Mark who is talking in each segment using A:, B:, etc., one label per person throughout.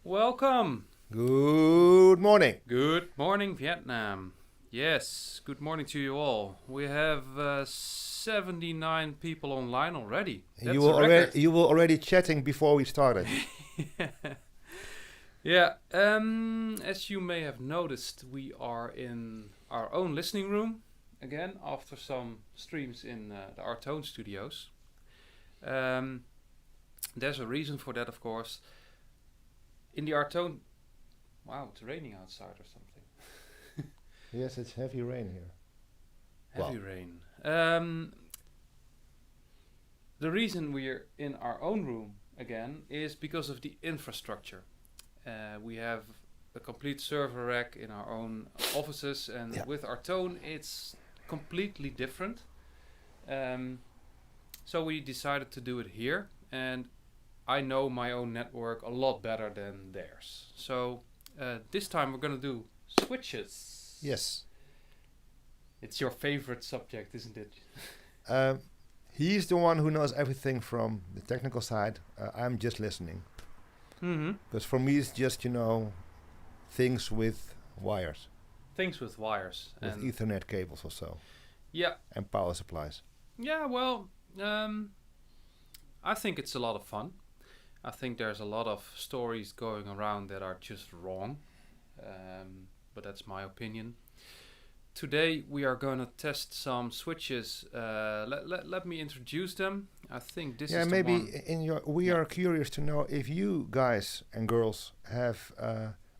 A: Welcome.
B: Good morning.
A: Good morning, Vietnam. Yes, good morning to you all. We have 79 people online already. That's
B: You were
A: a record.
B: already chatting before we started.
A: Yeah, as you may have noticed, we are in our own listening room again after some streams in the Artone studios. There's a reason for that, of course. In the Artone, wow, it's raining outside or something.
B: Yes, it's heavy rain here.
A: Heavy rain. The reason we're in our own room again is because of the infrastructure. We have a complete server rack in our own offices, and with Artone it's completely different. So we decided to do it here, and I know my own network a lot better than theirs. So this time we're going to do switches.
B: Yes.
A: It's your favorite subject, isn't it?
B: He's the one who knows everything from the technical side. I'm just listening.
A: Mm-hmm.
B: Because for me it's just, things with wires.
A: Things with wires.
B: With
A: and
B: Ethernet cables or so.
A: Yeah.
B: And power supplies.
A: Yeah, well, I think it's a lot of fun. I think there's a lot of stories going around that are just wrong. But that's my opinion. Today we are going to test some switches. Let me introduce them. I think this is the one.
B: We are curious to know if you guys and girls have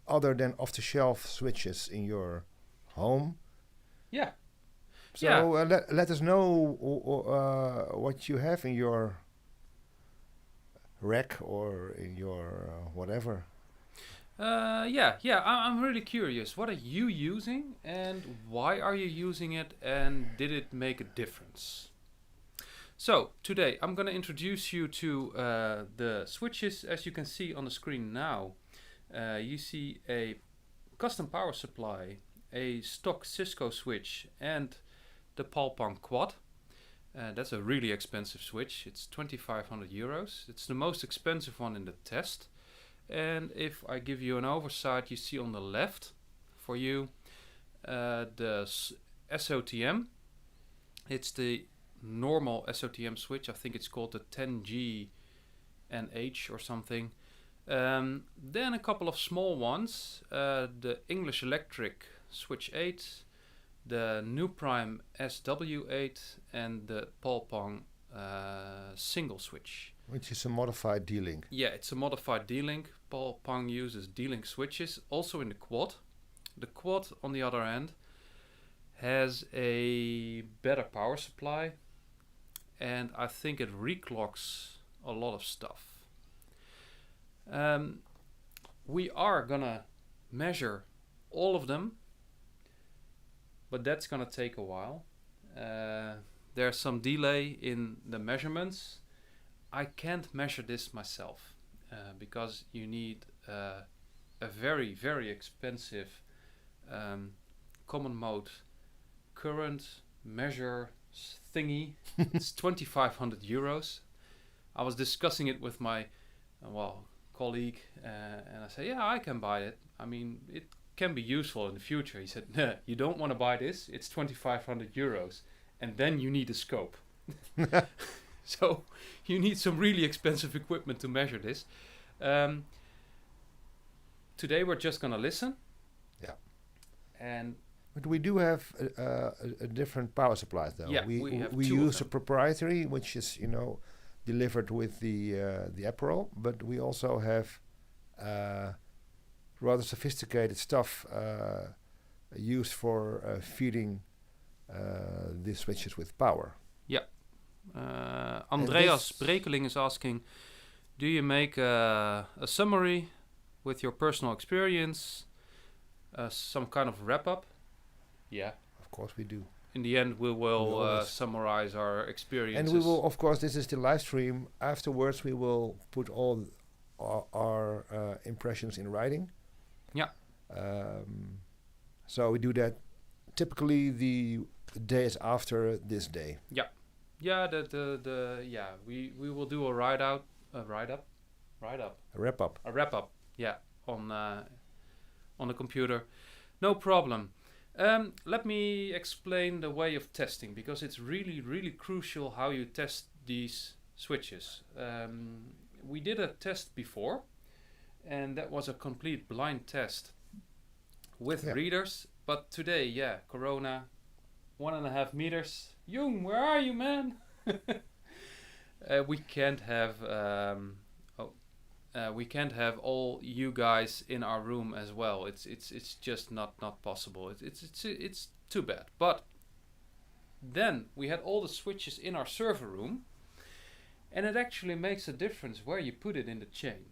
B: other than off-the-shelf switches in your home.
A: Yeah.
B: So let us know what you have in your rack or in your whatever.
A: I'm really curious. What are you using and why are you using it, and did it make a difference? So today I'm going to introduce you to the switches. As you can see on the screen now, you see a custom power supply, a stock Cisco switch, and the Palpang Quad. That's a really expensive switch. It's 2,500 euros. It's the most expensive one in the test. And if I give you an oversight, you see on the left for you the SOTM. It's the normal SOTM switch. I think it's called the 10G NH or something. Then a couple of small ones. The English Electric Switch 8, the NuPrime SW8, and the Palpang single switch.
B: Which is a modified D-Link.
A: Yeah, it's a modified D-Link. Palpang uses D-Link switches, also in the Quad. The Quad, on the other hand, has a better power supply, and I think it reclocks a lot of stuff. We are gonna measure all of them, but that's gonna take a while. There's some delay in the measurements. I can't measure this myself because you need a very, very expensive common mode current measure thingy. It's 2,500 euros. I was discussing it with my colleague and I said, yeah, I can buy it. I mean, it can be useful in the future. He said, no, you don't want to buy this. It's 2,500 euros. And then you need a scope. So you need some really expensive equipment to measure this. Today we're just going to listen.
B: Yeah. But we do have a different power supplies though.
A: Yeah, we
B: use a proprietary, which is delivered with the Aperol, but we also have rather sophisticated stuff used for feeding the switches with power.
A: Yeah. Andreas Brekeling is asking, do you make a summary with your personal experience, some kind of wrap-up? Yeah.
B: Of course we do.
A: In the end, we will summarize our experiences.
B: And we will, of course, this is the live stream. Afterwards, we will put all our impressions in writing.
A: Yeah.
B: So we do that typically the days after this day.
A: Yeah. Yeah, we will do a wrap up.
B: Yeah.
A: on the computer. No problem. Let me explain the way of testing, because it's really, really crucial how you test these switches. We did a test before, and that was a complete blind test with readers. But today, Corona, 1.5 meters. Jung, where are you, man? We can't have all you guys in our room as well. It's just not possible. It's too bad. But then we had all the switches in our server room, and it actually makes a difference where you put it in the chain.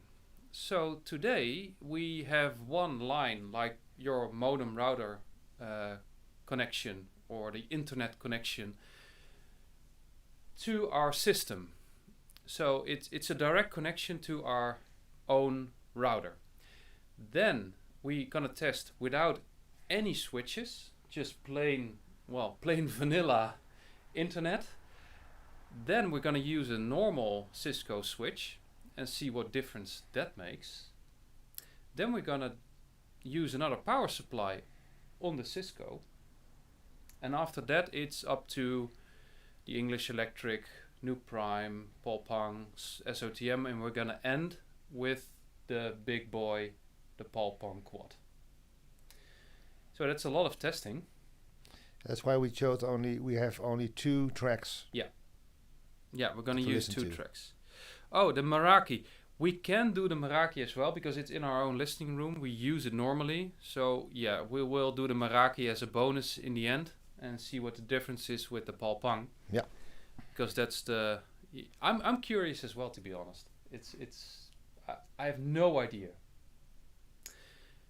A: So today we have one line, like your modem router connection or the internet connection to our system. So it's a direct connection to our own router. Then we're gonna test without any switches, just plain vanilla internet. Then we're gonna use a normal Cisco switch and see what difference that makes. Then we're gonna use another power supply on the Cisco, and after that it's up to the English Electric, NuPrime, Paul-Pong, SOTM, and we're gonna end with the big boy, the Paul-Pong quad. So that's a lot of testing.
B: That's why we have only 2 tracks.
A: Yeah, we're gonna use 2 tracks. Oh, the Meraki. We can do the Meraki as well, because it's in our own listening room. We use it normally. So yeah, we will do the Meraki as a bonus in the end and see what the difference is with the Paul-Pong.
B: Yeah.
A: Because that's the... I'm curious as well, to be honest. I have no idea.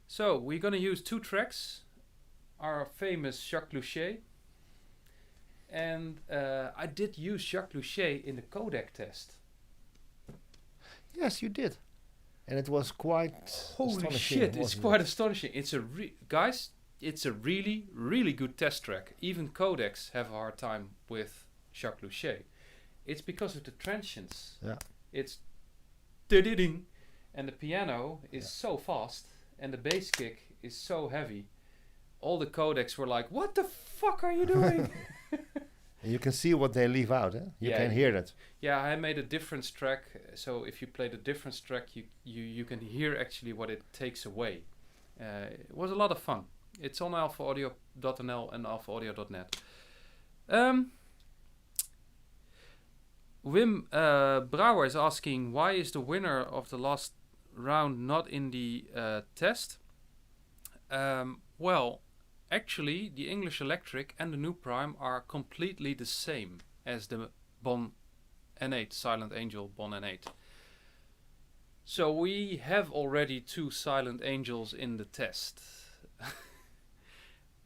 A: So we're going to use 2 tracks. Our famous Jacques Luchet. And I did use Jacques Luchet in the codec test.
B: Yes, you did. And it was quite
A: Holy shit, it's quite astonishing. Guys, it's a really, really good test track. Even codecs have a hard time with Jacques Luchet. It's because of the transients.
B: Yeah.
A: It's ding, and the piano is so fast, and the bass kick is so heavy. All the codecs were like, "What the fuck are you doing?"
B: And you can see what they leave out. You can hear that.
A: Yeah, I made a difference track. So if you play the difference track, you can hear actually what it takes away. It was a lot of fun. It's on alphaaudio.nl and alphaaudio.net. Wim Brouwer is asking, why is the winner of the last round not in the test? Well, actually, the English Electric and the NuPrime are completely the same as the Bon N8, Silent Angel Bon N8. So we have already 2 Silent Angels in the test.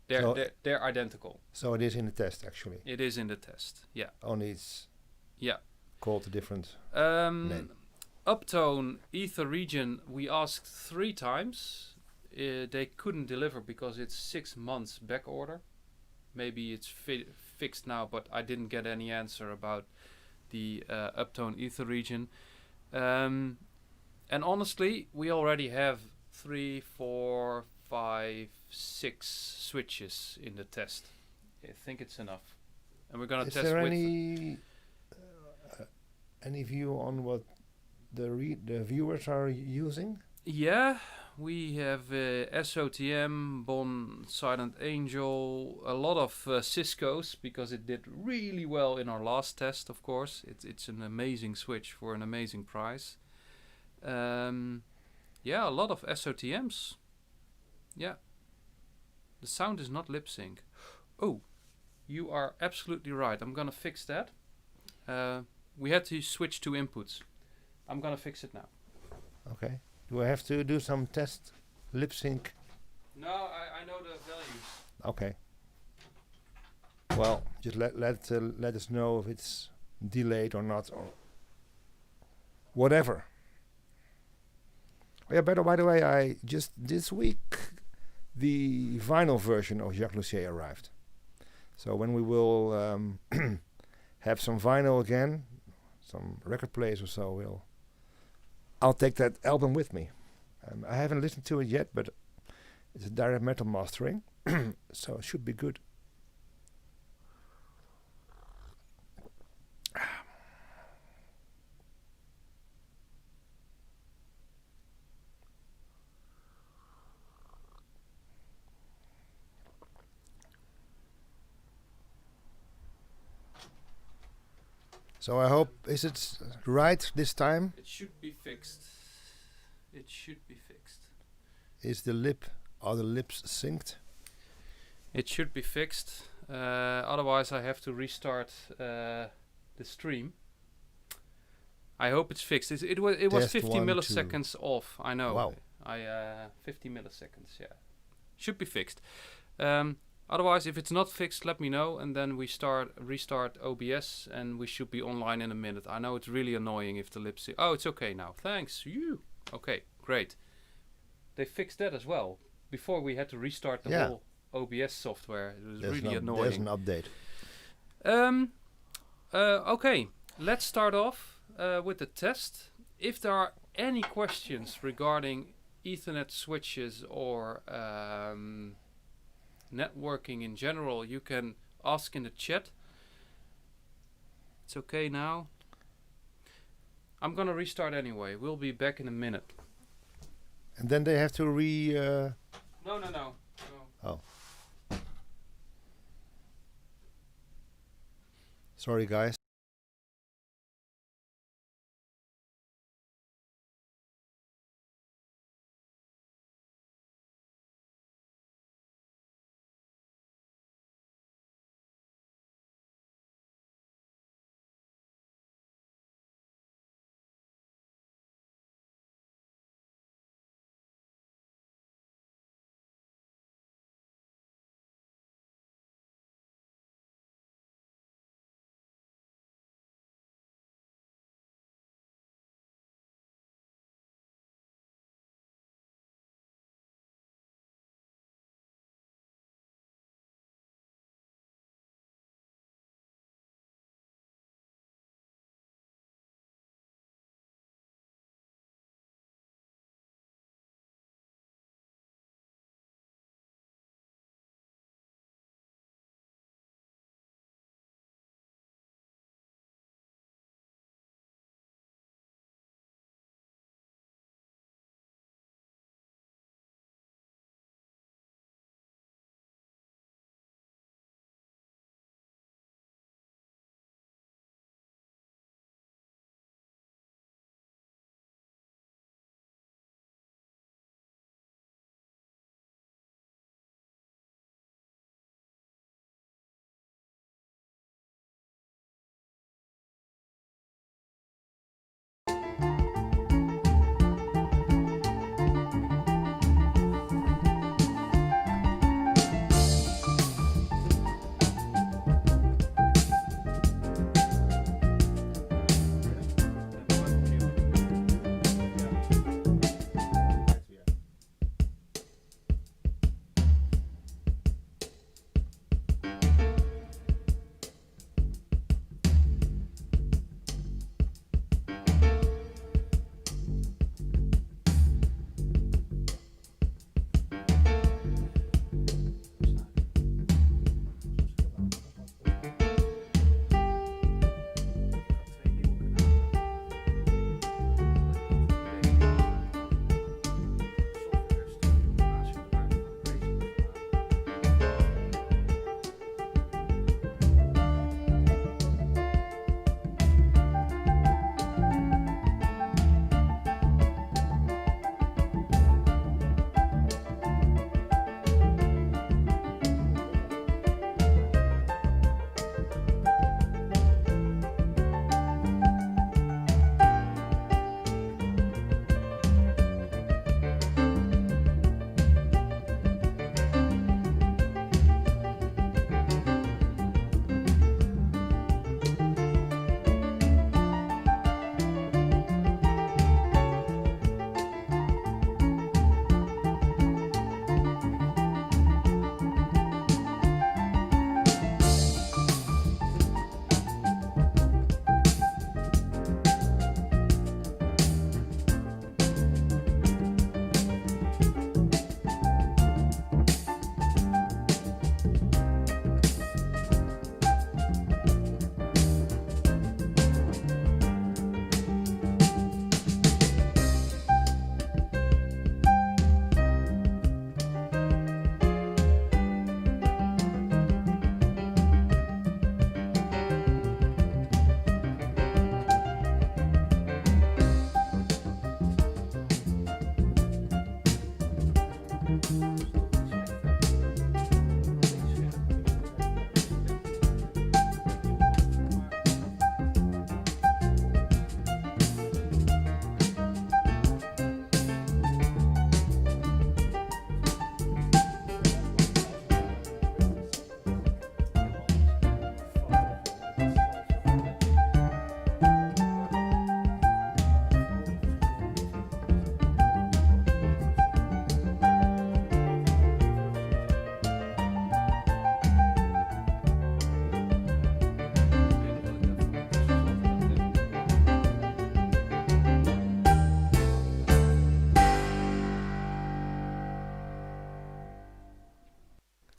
A: They're identical.
B: So it is in the test, actually.
A: It is in the test, yeah.
B: Only it's called a different name.
A: Uptone Ether Region, we asked 3 times. They couldn't deliver because it's 6 months back order. Maybe it's fixed now, but I didn't get any answer about the Uptone Ether Region. And honestly, we already have 3, 4, 5, 6 switches in the test. I think it's enough. And we're gonna test with...
B: Is there any view on what the viewers are using?
A: Yeah, we have SOTM, Bon, Silent Angel, a lot of Cisco's, because it did really well in our last test, of course. It's an amazing switch for an amazing price. Yeah, a lot of SOTMs. Yeah. The sound is not lip sync. Oh, you are absolutely right. I'm gonna fix that. We had to switch 2 inputs. I'm gonna fix it now.
B: Okay. Do I have to do some test lip sync?
A: No, I know the values.
B: Okay. Well, just let us know if it's delayed or not, or whatever. Oh, yeah, by the way, I just this week the vinyl version of Jacques Luchet arrived. So when we will have some vinyl again, some record players or so, I'll take that album with me. I haven't listened to it yet, but it's a direct metal mastering, so it should be good. So I hope, is it right this time?
A: It should be fixed. It should be fixed.
B: Is are the lips synced?
A: It should be fixed. Otherwise I have to restart the stream. I hope it's fixed. It was
B: Test
A: 50
B: 1,
A: milliseconds off. I know.
B: Wow.
A: 50 milliseconds. Yeah, should be fixed. Otherwise, if it's not fixed, let me know, and then we restart OBS, and we should be online in a minute. I know it's really annoying if the lips. Oh, it's okay now. Thanks. You. Okay, great. They fixed that as well. Before we had to restart the whole OBS software. It was really annoying.
B: There's an update.
A: Okay, let's start off with the test. If there are any questions regarding Ethernet switches or networking in general, you can ask in the chat. It's okay now. I'm gonna restart anyway. We'll be back in a minute.
B: And then they have to
A: No.
B: Oh. Sorry, guys.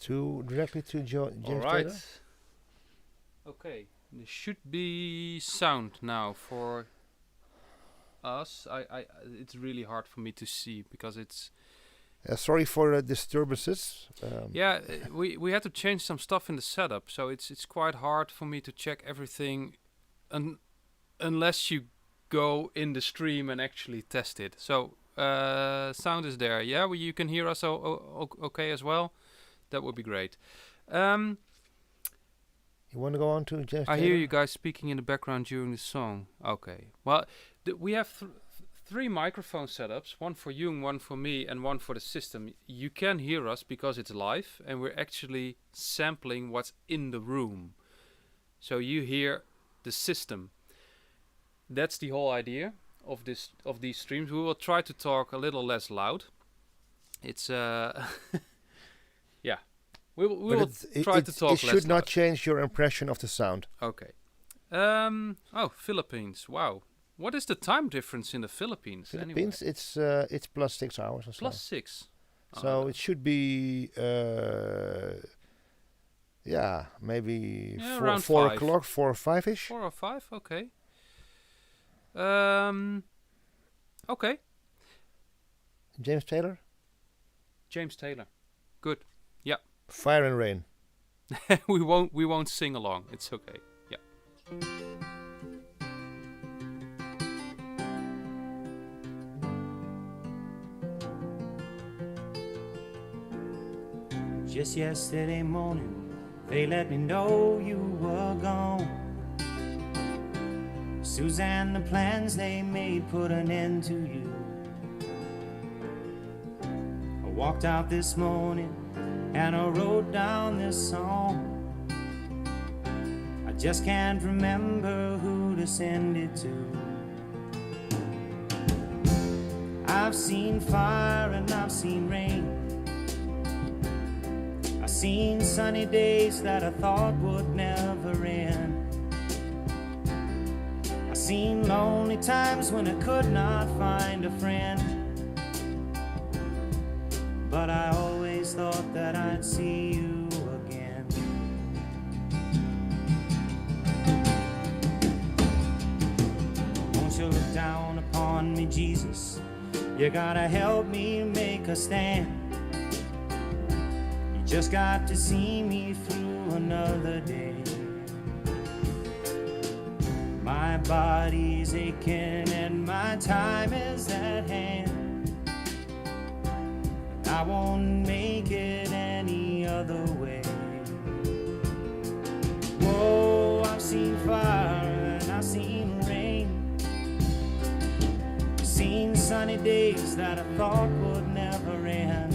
B: directly to James
A: All right.
B: Taylor.
A: Okay. There should be sound now for us. It's really hard for me to see because it's.
B: Sorry for the disturbances.
A: Yeah, we had to change some stuff in the setup, so it's quite hard for me to check everything, unless you go in the stream and actually test it. So sound is there. Yeah, you can hear us okay as well. That would be great.
B: You want to go on to James
A: I
B: Taylor?
A: hear you guys speaking in the background during the song. Okay. Well, we have 3 microphone setups, one for you and one for me and one for the system. You can hear us because it's live and we're actually sampling what's in the room. So you hear the system. That's the whole idea of these streams. We will try to talk a little less loud. It's yeah. We will try to talk less
B: It should not
A: loud.
B: change your impression of the sound.
A: Okay. Philippines. Wow. What is the time difference in the Philippines?
B: Philippines, it's plus 6 hours or so.
A: Plus 6.
B: So it should be maybe
A: around
B: 4
A: 5.
B: o'clock, 4 or 5ish.
A: 4 or 5. Okay. Okay.
B: James Taylor.
A: James Taylor. Good. Yeah.
B: Fire and Rain.
A: we won't sing along. It's okay. Yeah.
C: Just yesterday morning, they let me know you were gone. Suzanne, the plans they made put an end to you. I walked out this morning and I wrote down this song. I just can't remember who to send it to. I've seen fire and I've seen rain. I've seen sunny days that I thought would never end. I've seen lonely times when I could not find a friend. But I always thought that I'd see you again. Won't you look down upon me, Jesus? You gotta help me make a stand. You just got to see me through another day. My body's aching and my time is at hand. I won't make it any other way. Whoa, I've seen fire and I've seen rain. I've seen sunny days that I thought would never end.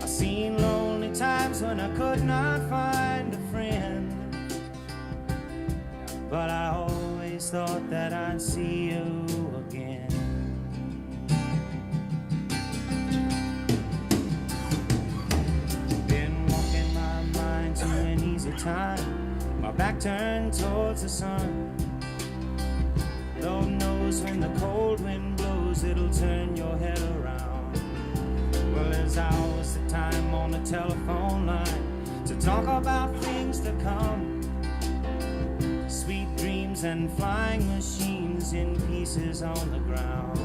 C: I've seen lonely times when I could not find a friend. But I always thought that I'd see you again. An easy time, my back turned towards the sun. Lord knows when the cold wind blows, it'll turn your head around. Well, there's hours of time on the telephone line to talk about things to come. Sweet dreams and flying machines in pieces on the ground.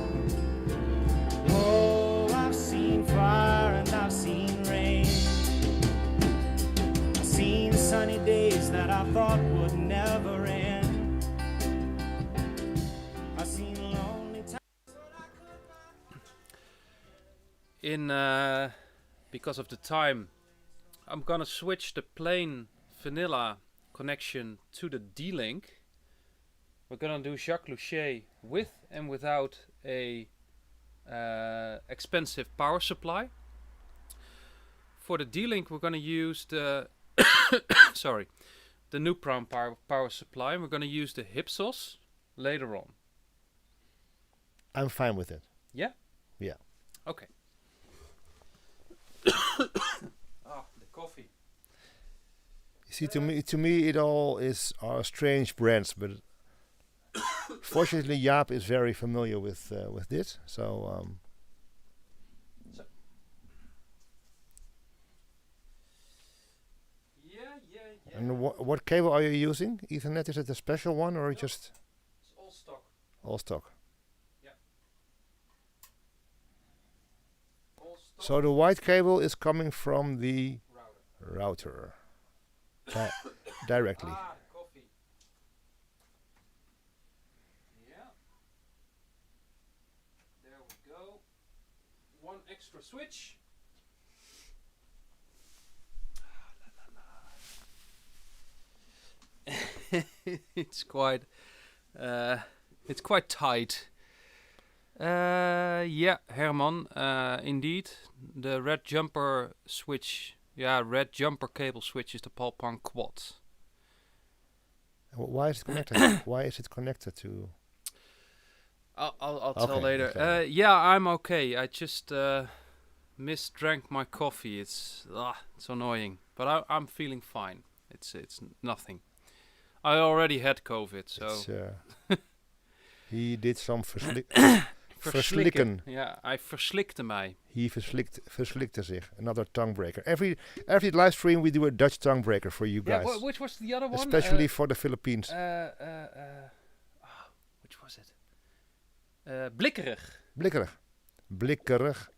C: Oh, I've seen fire and I've seen rain. Seen sunny days that I thought would never end. I've seen lonely times.
A: Because of the time, I'm gonna switch the plain vanilla connection to the D-Link. We're gonna do Jacques Luchet with and without a expensive power supply. For the D-Link, we're gonna use the the NuPrime power supply. We're going to use the Hypsos later on.
B: I'm fine with it.
A: Yeah?
B: Yeah.
A: Okay. The coffee.
B: You see, to me, it all are strange brands, but fortunately, Jaap is very familiar with this. So And what cable are you using? Ethernet, is it a special one or just
A: It's all stock.
B: all stock?
A: Yeah. All stock.
B: So the white cable is coming from the
A: Router.
B: router directly.
A: Ah, coffee. Yeah. There we go. One extra switch. it's quite tight. Yeah, Herman, indeed, the red jumper switch, red jumper cable switch is the Palpang Quad.
B: Why is it connected? Why is it connected to?
A: I'll tell
B: Okay,
A: later.
B: okay.
A: Yeah, I'm okay. I just misdrank my coffee. It's annoying, but I'm feeling fine. It's nothing. I already had COVID, so
B: He did some verslikken.
A: Yeah, I verslikte mij.
B: He verslikte zich. Another tongue breaker. Every live stream we do a Dutch tongue breaker for you guys.
A: Yeah, which was the other one?
B: Especially for the Philippines.
A: Which was it? Blikkerig.
B: Blikkerig.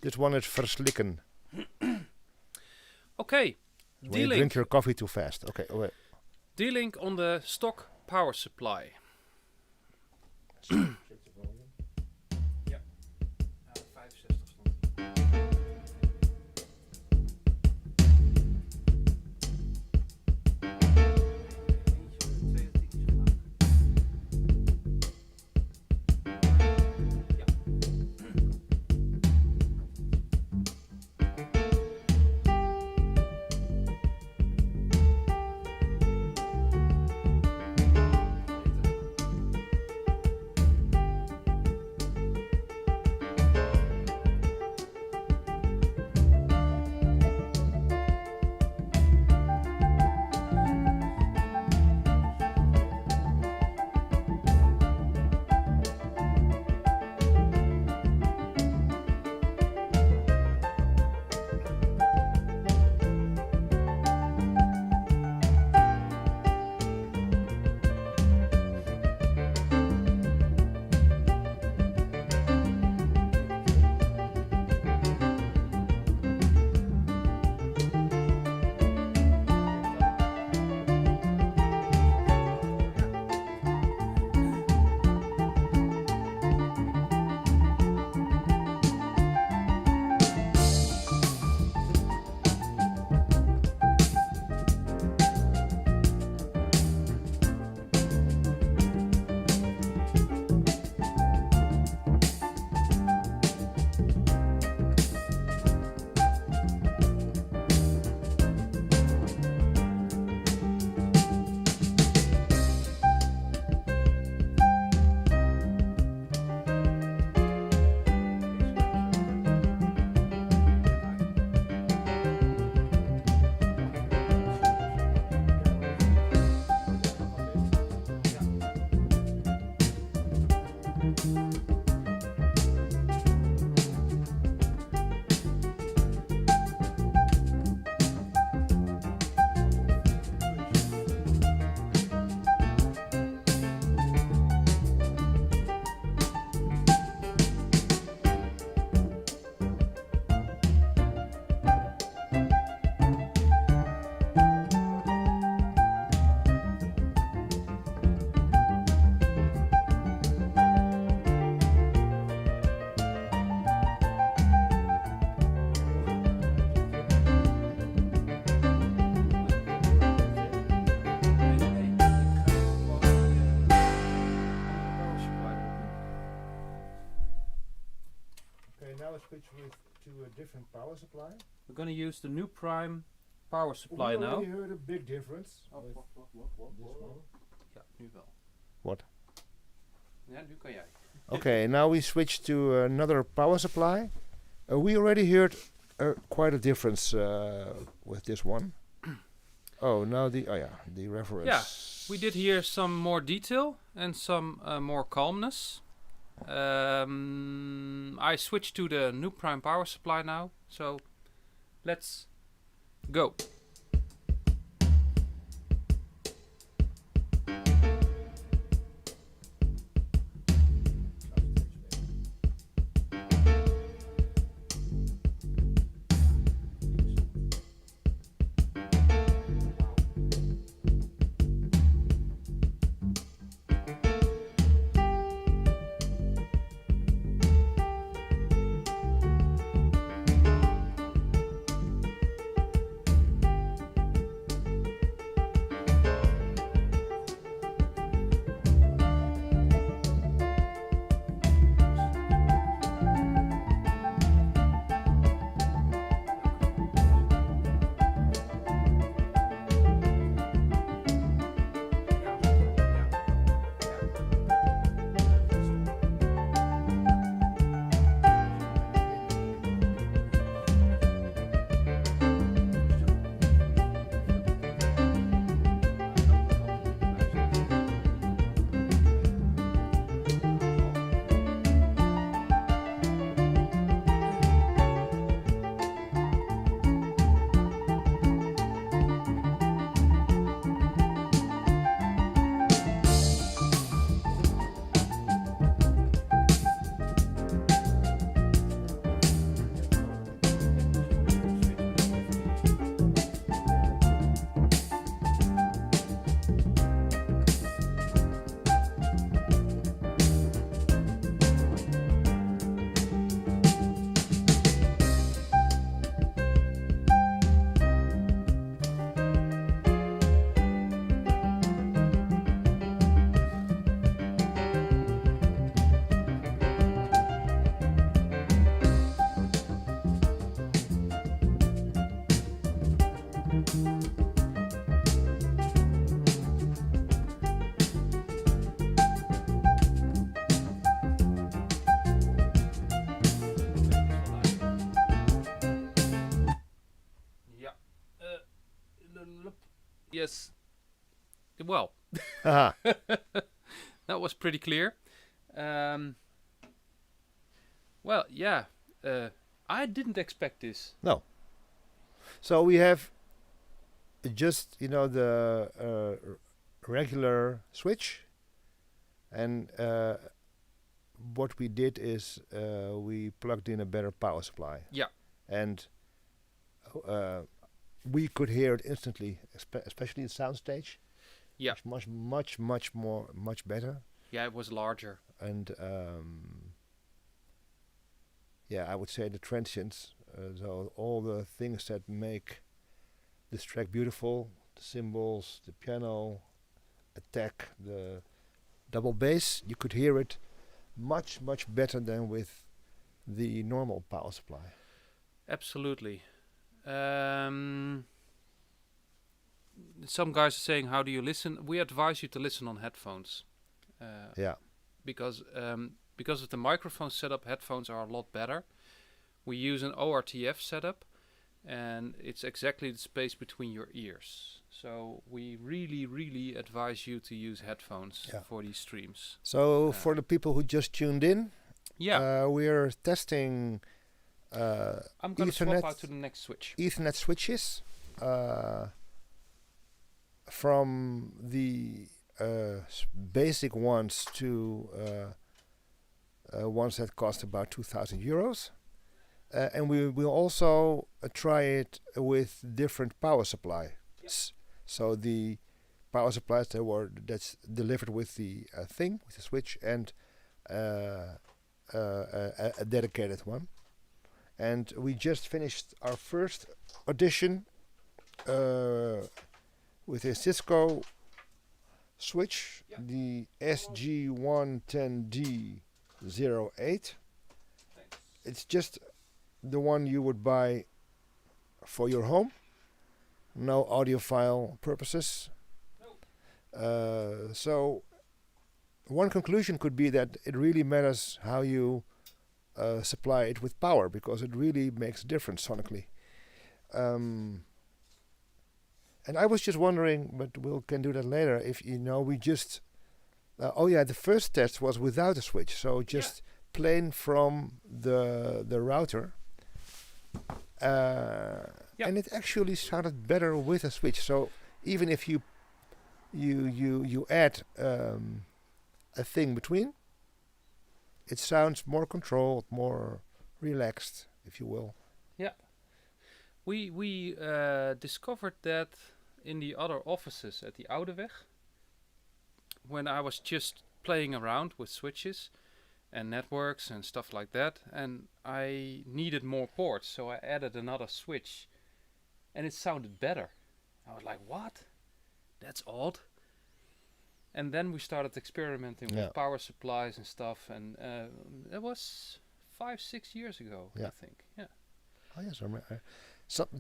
B: This one is verslikken.
A: Okay.
B: When you drink your coffee too fast. Okay. Oh, wait.
A: D-Link on the stock power supply. Ja. 65 stond.
B: switch to a different power supply.
A: We're going to use the NuPrime Power Supply
B: we
A: now.
B: already heard a big difference.
A: Oh,
B: with
A: what?
B: this one.
A: Ja, nu wel.
B: What?
A: Ja, nu kan jij.
B: Okay, now we switch to another power supply. We already heard quite a difference with this one. Oh, now the reference.
A: Yeah, we did hear some more detail and some more calmness. I switched to the NuPrime Power Supply now, so let's go. Yes. Well,
B: Haha.
A: that was pretty clear. Well, yeah. I didn't expect this.
B: No. So we have just the regular switch, and what we did is we plugged in a better power supply.
A: Yeah.
B: And we could hear it instantly, especially the soundstage.
A: Yeah.
B: It's much better.
A: Yeah, it was larger.
B: And I would say the transients, so all the things that make this track beautiful, the cymbals, the piano, attack, the double bass, you could hear it much better than with the normal power supply.
A: Absolutely. Some guys are saying, how do you listen? We advise you to listen on headphones. Because of the microphone setup, headphones are a lot better. We use an ORTF setup, and it's exactly the space between your ears. So we really advise you to use headphones for these streams.
B: So for the people who just tuned in, we're testing
A: I'm going to swap out to the next switch.
B: Ethernet switches from the basic ones to ones that cost about €2,000. And we will also try it with different power supplies. So the power supplies that's delivered with the with the switch, and a dedicated one. And we just finished our first audition with a Cisco switch, the SG110D08. It's just the one you would buy for your home. No audiophile purposes. So one conclusion could be that it really matters how you supply it with power, because it really makes a difference sonically. And I was just wondering, but we can do that later, if we just the first test was without a switch, so just plain from the router, and it actually sounded better with a switch. So even if you add a thing between, it sounds more controlled, more relaxed, if you will.
A: Yeah. We discovered that in the other offices at the Oudeweg, when I was just playing around with switches and networks and stuff like that, and I needed more ports, so I added another switch, and it sounded better. I was like, what? That's odd. And then we started experimenting with power supplies and stuff, and that was 5-6 years ago, I think. Yeah. Oh yes,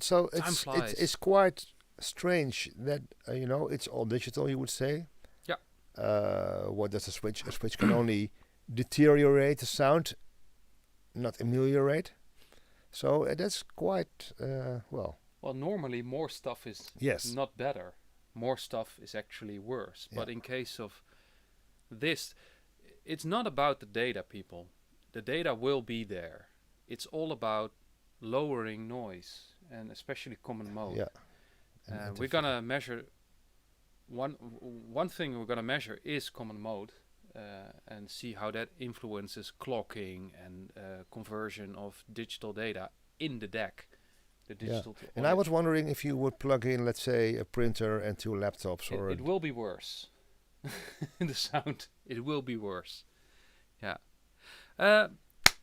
B: so it's quite strange that it's all digital, you would say.
A: Yeah.
B: What does a switch? A switch can only deteriorate the sound, not ameliorate. So that's quite well.
A: Well, normally more stuff is not better. More stuff is actually worse. But in case of this, it's not about the data, people. The data will be there. It's all about lowering noise, and especially common mode.
B: Yeah.
A: We're gonna measure one thing we're gonna measure is common mode, and see how that influences clocking and conversion of digital data in the DAC. The digital
B: and I was wondering if you would plug in, let's say, a printer and 2 laptops, or
A: it will be worse. The sound, it will be worse. Yeah.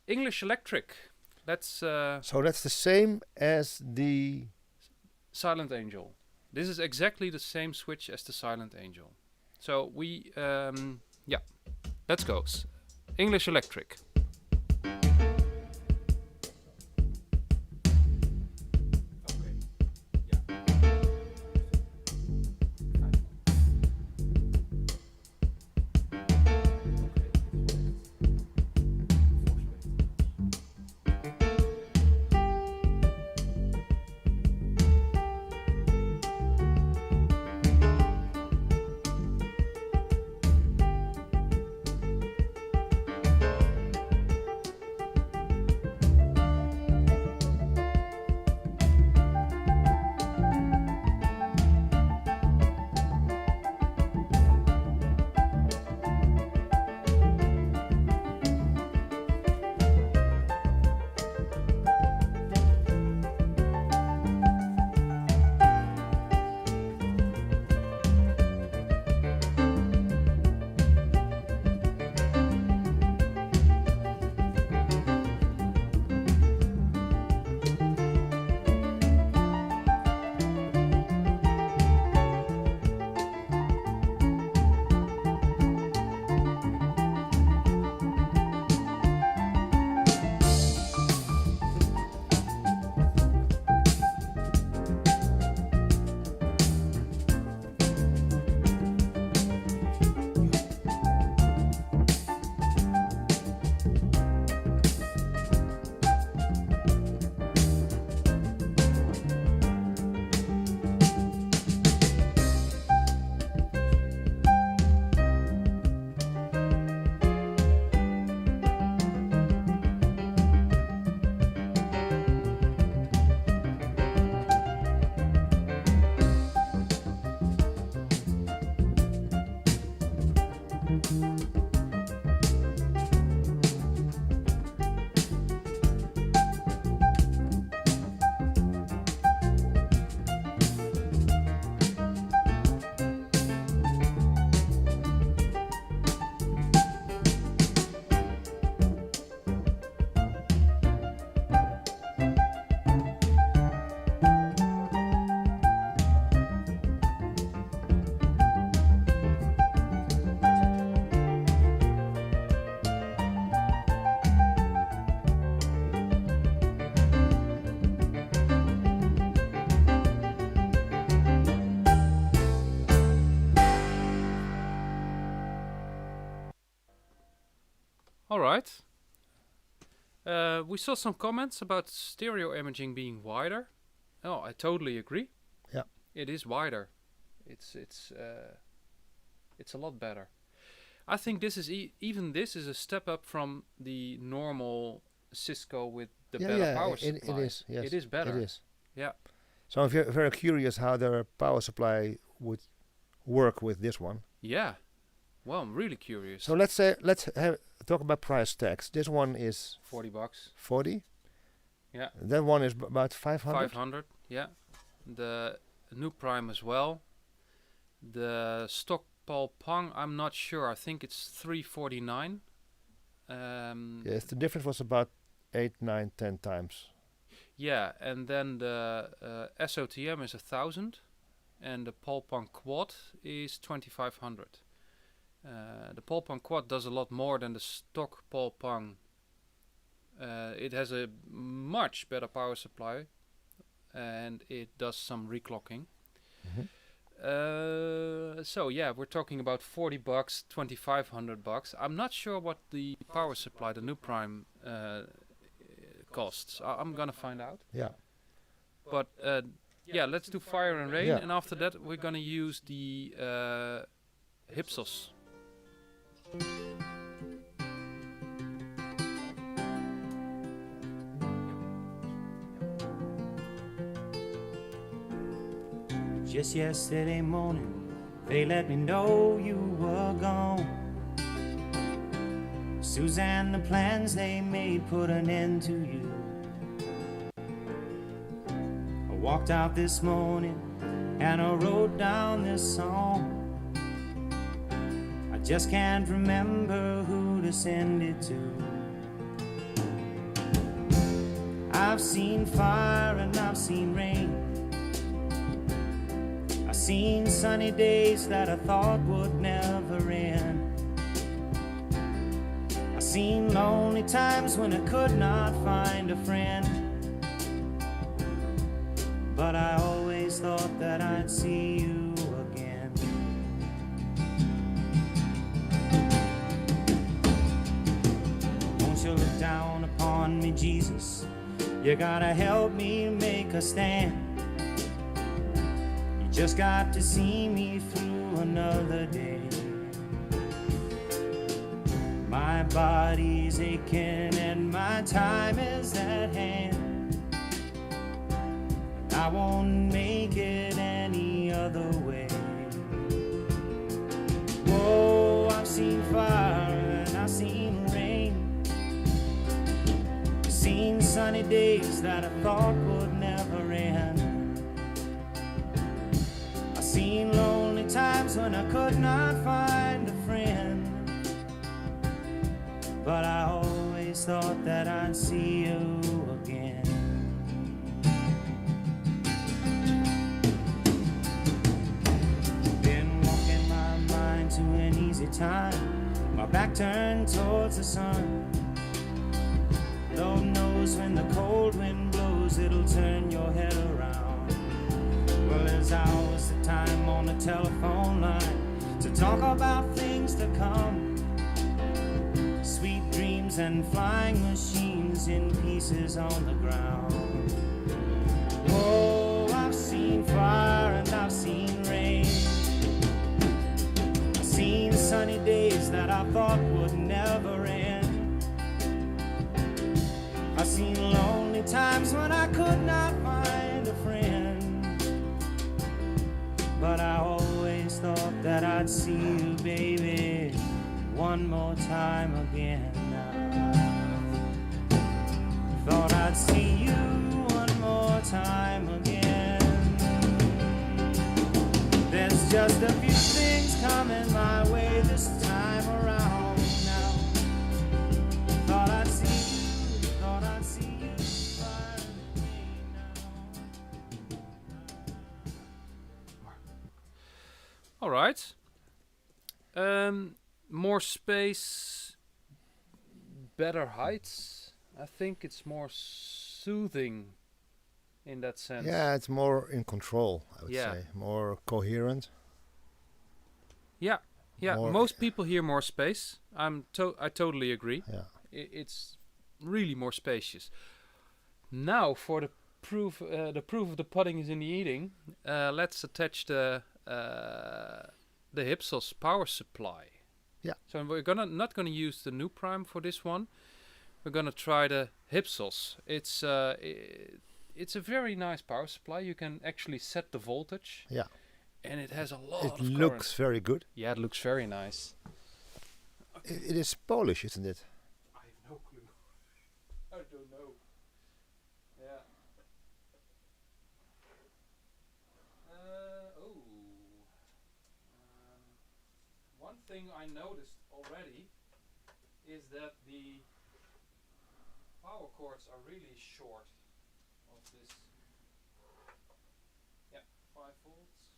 A: English Electric. That's
B: so that's the same as the
A: Silent Angel. This is exactly the same switch as the Silent Angel. So we let's go. English Electric. All right. We saw some comments about stereo imaging being wider. Oh, I totally agree.
B: Yeah.
A: It is wider. It's a lot better. I think this is even this is a step up from the normal Cisco with the better power supply.
B: It is. Yes,
A: it is better.
B: It is.
A: Yeah.
B: So if you're very curious how their power supply would work with this one.
A: Yeah. Well, I'm really curious.
B: So let's talk about price tags. This one is
A: $40.
B: 40.
A: Yeah.
B: That one is about 500.
A: 500. Yeah. The NuPrime as well. The stock Paul Pong, I'm not sure. I think it's $349.
B: Yes, the difference was about 8, 9, 10 times.
A: Yeah, and then the SOTM is 1,000, and the Paul Pong Quad is 2,500. The Paul Pong Quad does a lot more than the stock Paul Pong. It has a much better power supply, and it does some reclocking. So yeah, we're talking about $40, $2,500. I'm not sure what the power supply, the NuPrime, costs. I'm gonna find out.
B: Yeah.
A: But yeah, let's do Fire and Rain,
B: Yeah.
A: and after that we're gonna use the Hypsos.
C: Just yesterday morning, they let me know you were gone. Suzanne, the plans they made put an end to you. I walked out this morning and I wrote down this song. I just can't remember who to send it to. I've seen fire and I've seen rain. I've seen sunny days that I thought would never end. I've seen lonely times when I could not find a friend. But I always thought that I'd see you again. Won't you look down upon me, Jesus? You gotta help me make a stand. You just got to see me through another day. My body's aching and my time is at hand. I won't make it any other way. Whoa, I've seen fire and I've seen rain. I've seen sunny days that I thought would never end. I've seen lonely times when I could not find a friend. But I always thought that I'd see you again. To an easy time, my back turned towards the sun. Lord knows when the cold wind blows, it'll turn your head around. Well, there's hours of time on the telephone line to talk about things to come. Sweet dreams and flying machines in pieces on the ground. Oh, I've seen fire and I've seen rain. Seen sunny days that I thought would never end. I've seen lonely times when I could not find a friend. But I always thought that I'd see you, baby, one more time again now. Thought I'd see you one more time again. There's just a few things coming my way this time around now. Thought I'd see you, fire now.
A: All right. More space, better heights. I think it's more soothing in that sense.
B: Yeah, it's more in control, I would
A: Yeah.
B: say. More coherent.
A: Yeah, Yeah,
B: more
A: most people hear more space. I totally agree.
B: Yeah.
A: It's really more spacious. Now for the proof of the pudding is in the eating. Let's attach the Hypsos Power Supply.
B: Yeah.
A: So we're not gonna use the NuPrime for this one. We're gonna try the Hypsos. It's a very nice power supply. You can actually set the voltage.
B: Yeah.
A: And it has a lot
B: It
A: of
B: looks
A: current.
B: very good.
A: Yeah, it looks very nice.
B: It is Polish, isn't it?
A: I have no clue. I don't know. Yeah. One thing I noticed already is that the power cords are really short of this. Yeah, 5 volts.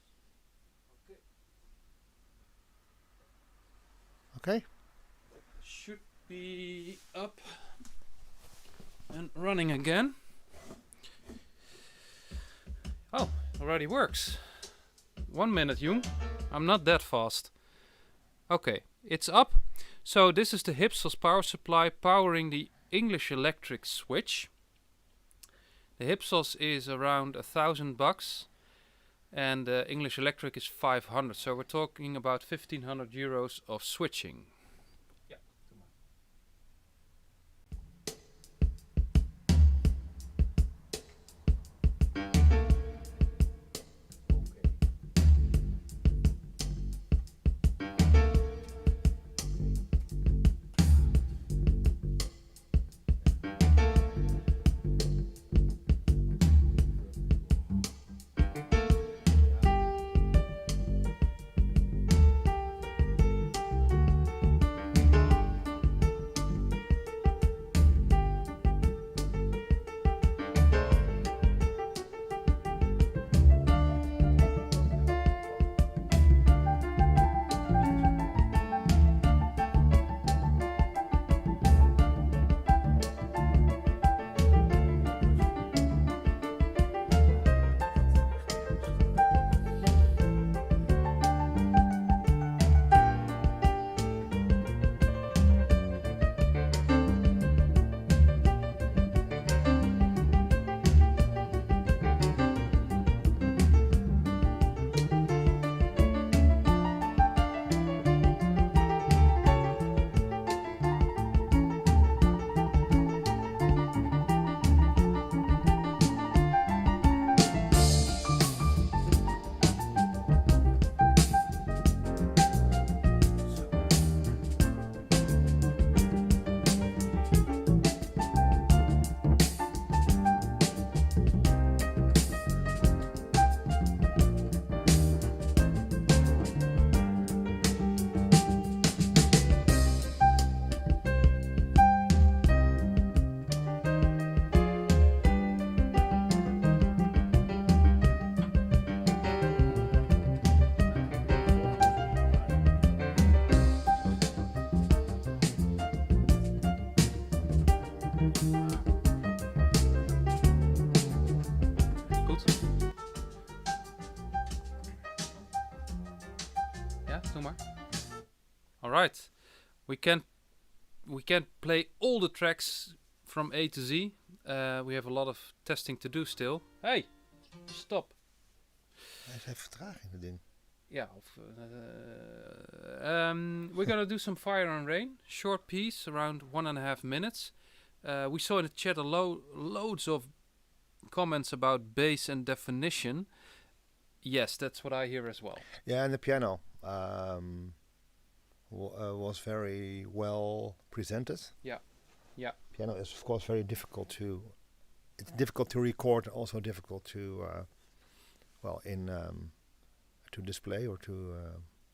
A: Okay.
B: Okay.
A: Should be up and running again. Oh, already works. 1 minute, Jung. I'm not that fast. Okay, it's up. So this is the Hypsos power supply powering the English electric switch. The Hypsos is around $1,000 and English electric is 500. So we're talking about 1,500 euros of switching. Yeah. Doe maar. Alright. We can't play all the tracks from A to Z. We have a lot of testing to do still. Hey! Stop.
B: Hij heeft vertraging, dat ding.
A: Yeah. We're gonna do some Fire and Rain. Short piece, around 1.5 minutes. We saw in the chat loads of comments about bass and definition. Yes, that's what I hear as well.
B: Yeah, and the piano was very well presented.
A: Yeah, yeah.
B: Piano is of course very difficult to. It's difficult to record, also difficult to, to display or to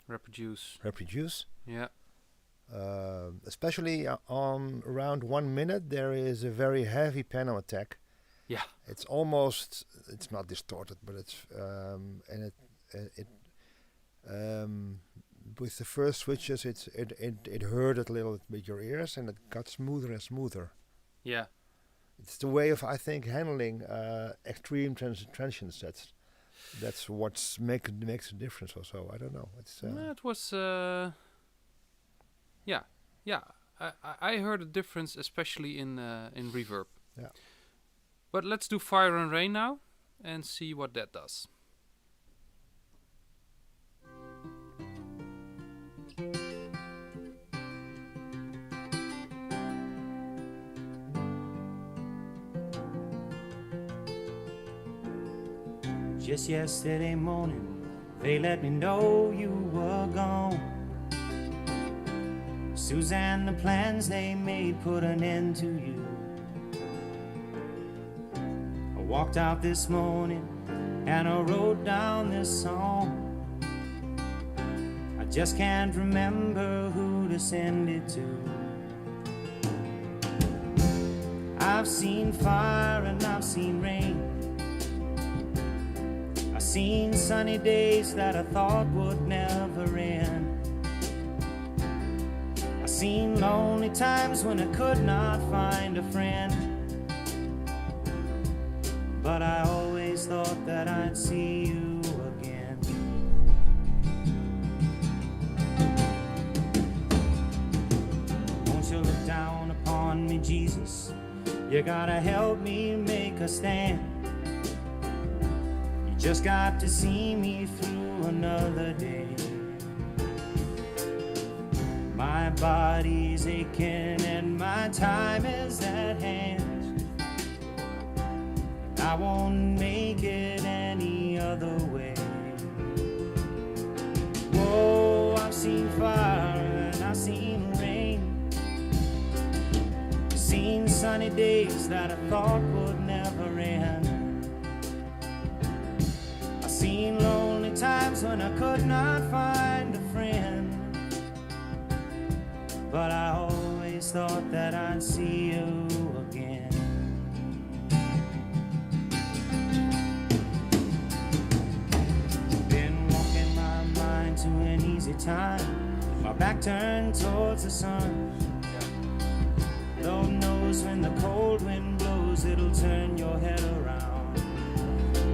A: reproduce.
B: Yeah. Especially on around 1 minute, there is a very heavy piano attack.
A: Yeah.
B: It's almost, it's not distorted, but it's with the first switches, it hurt a little bit your ears, and it got smoother and smoother.
A: Yeah.
B: It's the way of, I think, handling extreme transitions That's what's makes a difference also. I don't know. It's
A: It was, yeah. I heard a difference, especially in reverb.
B: Yeah.
A: But let's do Fire and Rain now and see what that does.
C: Just yesterday morning, they let me know you were gone. Suzanne, the plans they made put an end to you. I walked out this morning and I wrote down this song. I just can't remember who to send it to. I've seen fire and I've seen rain. I've seen sunny days that I thought would never end. I've seen lonely times when I could not find a friend. But I always thought that I'd see you again. Won't you look down upon me, Jesus? You gotta help me make a stand. Just got to see me through another day. My body's aching and my time is at hand. I won't make it any other way. Whoa, I've seen fire and I've seen rain. Seen sunny days that I thought would never end. Seen lonely times when I could not find a friend. But I always thought that I'd see you again. Been walking my mind to an easy time, my back turned towards the sun. Lord knows when the cold wind blows, it'll turn your head around.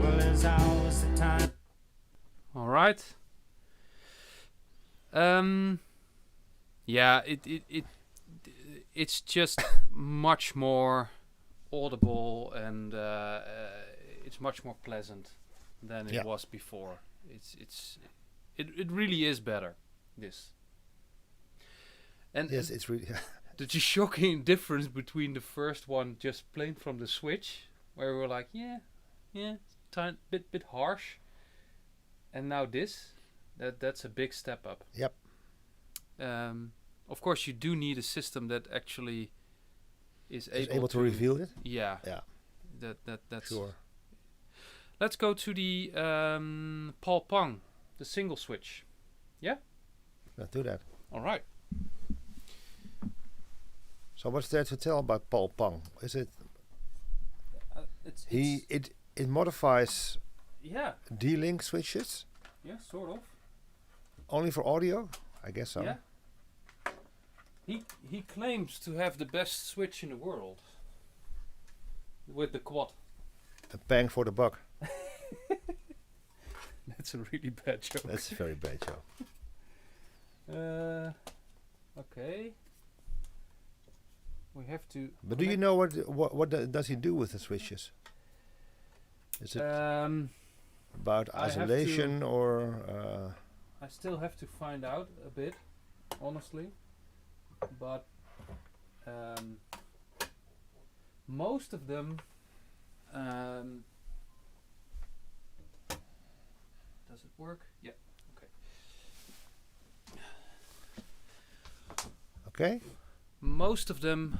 C: Well, there's hours the time.
A: All right. Yeah, it's just much more audible and it's much more pleasant than it was before. It really is better. This. And
B: yes, it's really.
A: the shocking difference between the first one just playing from the Switch, where we were like, yeah, bit harsh, and now that's a big step up.
B: Yep.
A: Of course, you do need a system that actually is
B: able to reveal it.
A: Yeah.
B: Yeah.
A: That's
B: sure.
A: Let's go to the Paul Pong, the single switch. Yeah.
B: Let's do that.
A: All right.
B: So what's there to tell about Paul Pong? Is it? It modifies.
A: Yeah.
B: D-Link switches.
A: Yeah, sort of.
B: Only for audio, I guess so.
A: Yeah. He claims to have the best switch in the world with the quad.
B: A bang for the buck.
A: That's a really bad joke.
B: That's a very bad joke.
A: Okay. We have to.
B: But do you know what does he do with the switches? Is it about isolation or?
A: I still have to find out a bit, honestly. But most of them. Does it work? Yeah.
B: Okay.
A: Most of them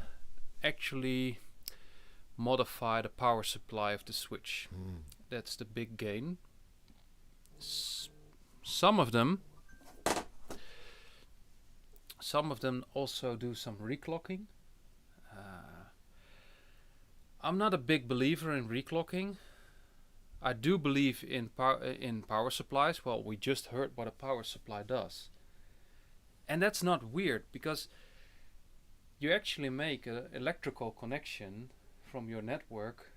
A: actually modify the power supply of the switch. That's the big gain. Some of them also do some reclocking. I'm not a big believer in reclocking. I do believe in power supplies. Well, we just heard what a power supply does. And that's not weird, because you actually make an electrical connection from your network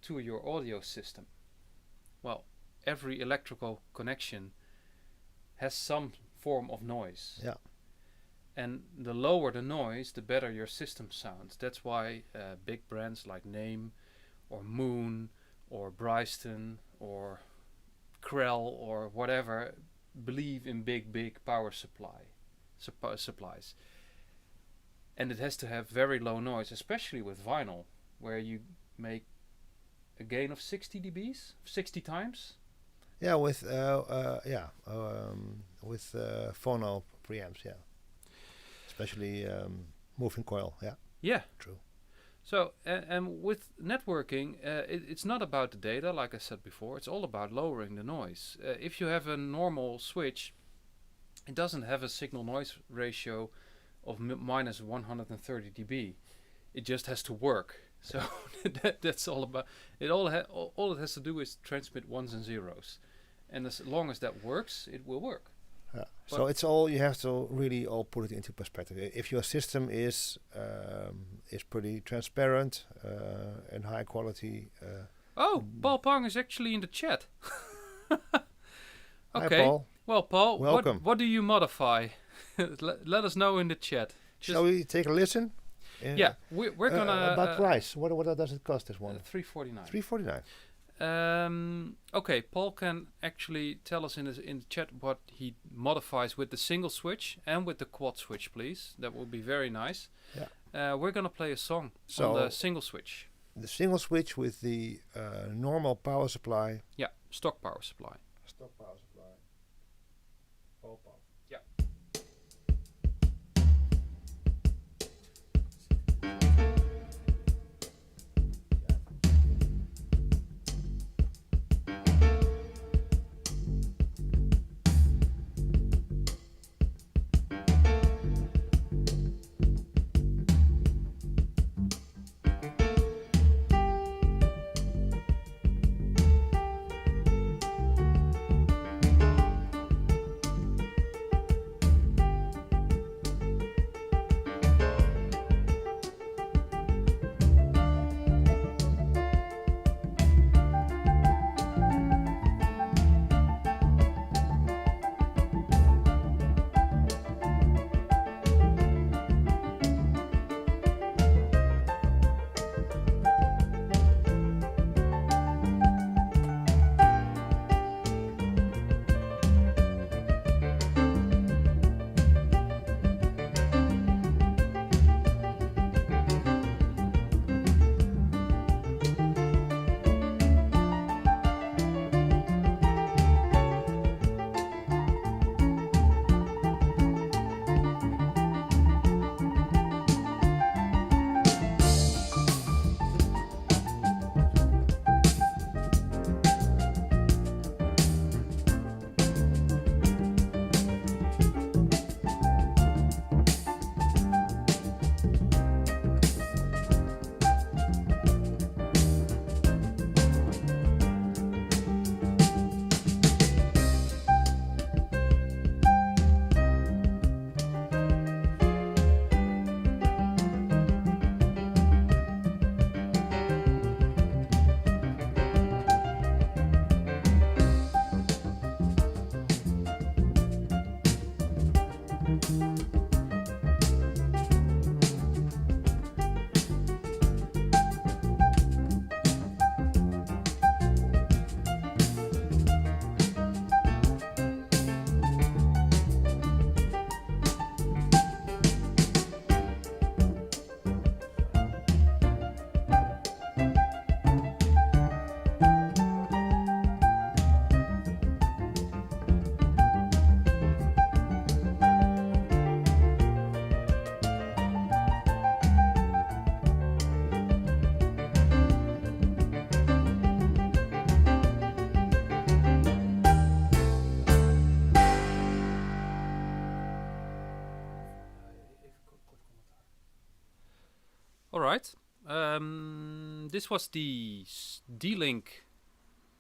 A: to your audio system. Well, every electrical connection has some form of noise.
B: Yeah.
A: And the lower the noise, the better your system sounds. That's why big brands like Name or Moon or Bryston or Krell or whatever believe in big power supplies. And it has to have very low noise, especially with vinyl, where you make a gain of 60 dBs, 60 times.
B: Yeah, with phono preamps, yeah. Especially moving coil, yeah.
A: Yeah.
B: True.
A: So, and with networking, it's not about the data, like I said before. It's all about lowering the noise. If you have a normal switch, it doesn't have a signal noise ratio of minus 130 dB. It just has to work. So that's all about it. All it has to do is transmit ones and zeros, and as long as that works, it will work.
B: Yeah. So it's all, you have to really all put it into perspective. If your system is pretty transparent and high quality.
A: Paul Pong is actually in the chat. Okay.
B: Hi, Paul.
A: Well, Paul,
B: welcome.
A: What do you modify? Let us know in the chat.
B: Shall we take a listen?
A: Yeah, we're gonna.
B: About price. What does it cost, this one?
A: $349.
B: $349.
A: Okay, Paul can actually tell us in the chat what he modifies with the single switch and with the quad switch, please. That would be very nice.
B: Yeah.
A: We're gonna play a song on the single switch.
B: The single switch with the normal power supply.
A: Yeah, stock power supply.
B: Stock power supply. Paul.
A: Yeah. Alright, this was the D-Link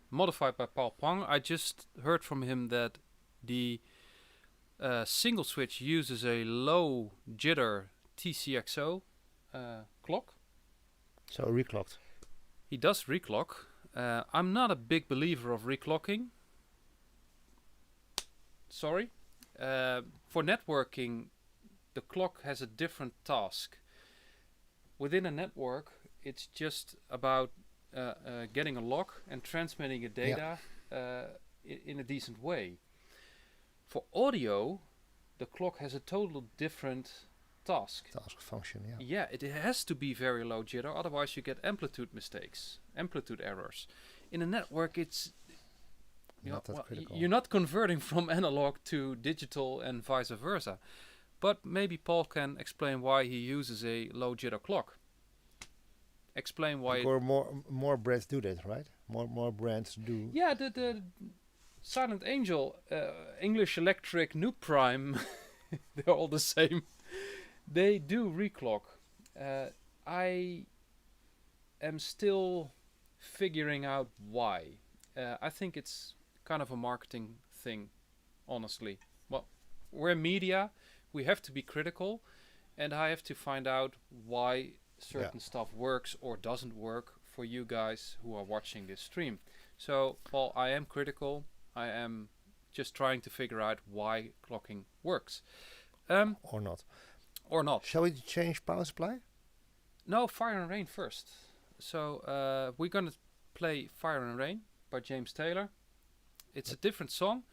A: modified by Paul Pong. I just heard from him that the single switch uses a low jitter TCXO clock.
B: So reclocked.
A: He does reclock. I'm not a big believer of reclocking. Sorry. For networking, the clock has a different task. Within a network, it's just about getting a lock and transmitting a data in a decent way. For audio, the clock has a total different task
B: function.
A: Yeah, it has to be very low jitter, otherwise you get amplitude mistakes, amplitude errors. In a network, it's
B: Not that critical.
A: you're not converting from analog to digital and vice versa. But maybe Paul can explain why he uses a low jitter clock. Explain why.
B: Or more brands do that, right? More brands do.
A: Yeah, the Silent Angel, English Electric, NuPrime, they're all the same. They do reclock. I am still figuring out why. I think it's kind of a marketing thing, honestly. Well, we're media, we have to be critical, and I have to find out why certain stuff works or doesn't work for you guys who are watching this stream. So, Paul, I am critical. I am just trying to figure out why clocking works.
B: Or not.
A: Or not.
B: Shall we change power supply?
A: No, Fire and Rain first. So we're going to play Fire and Rain by James Taylor. It's a different song.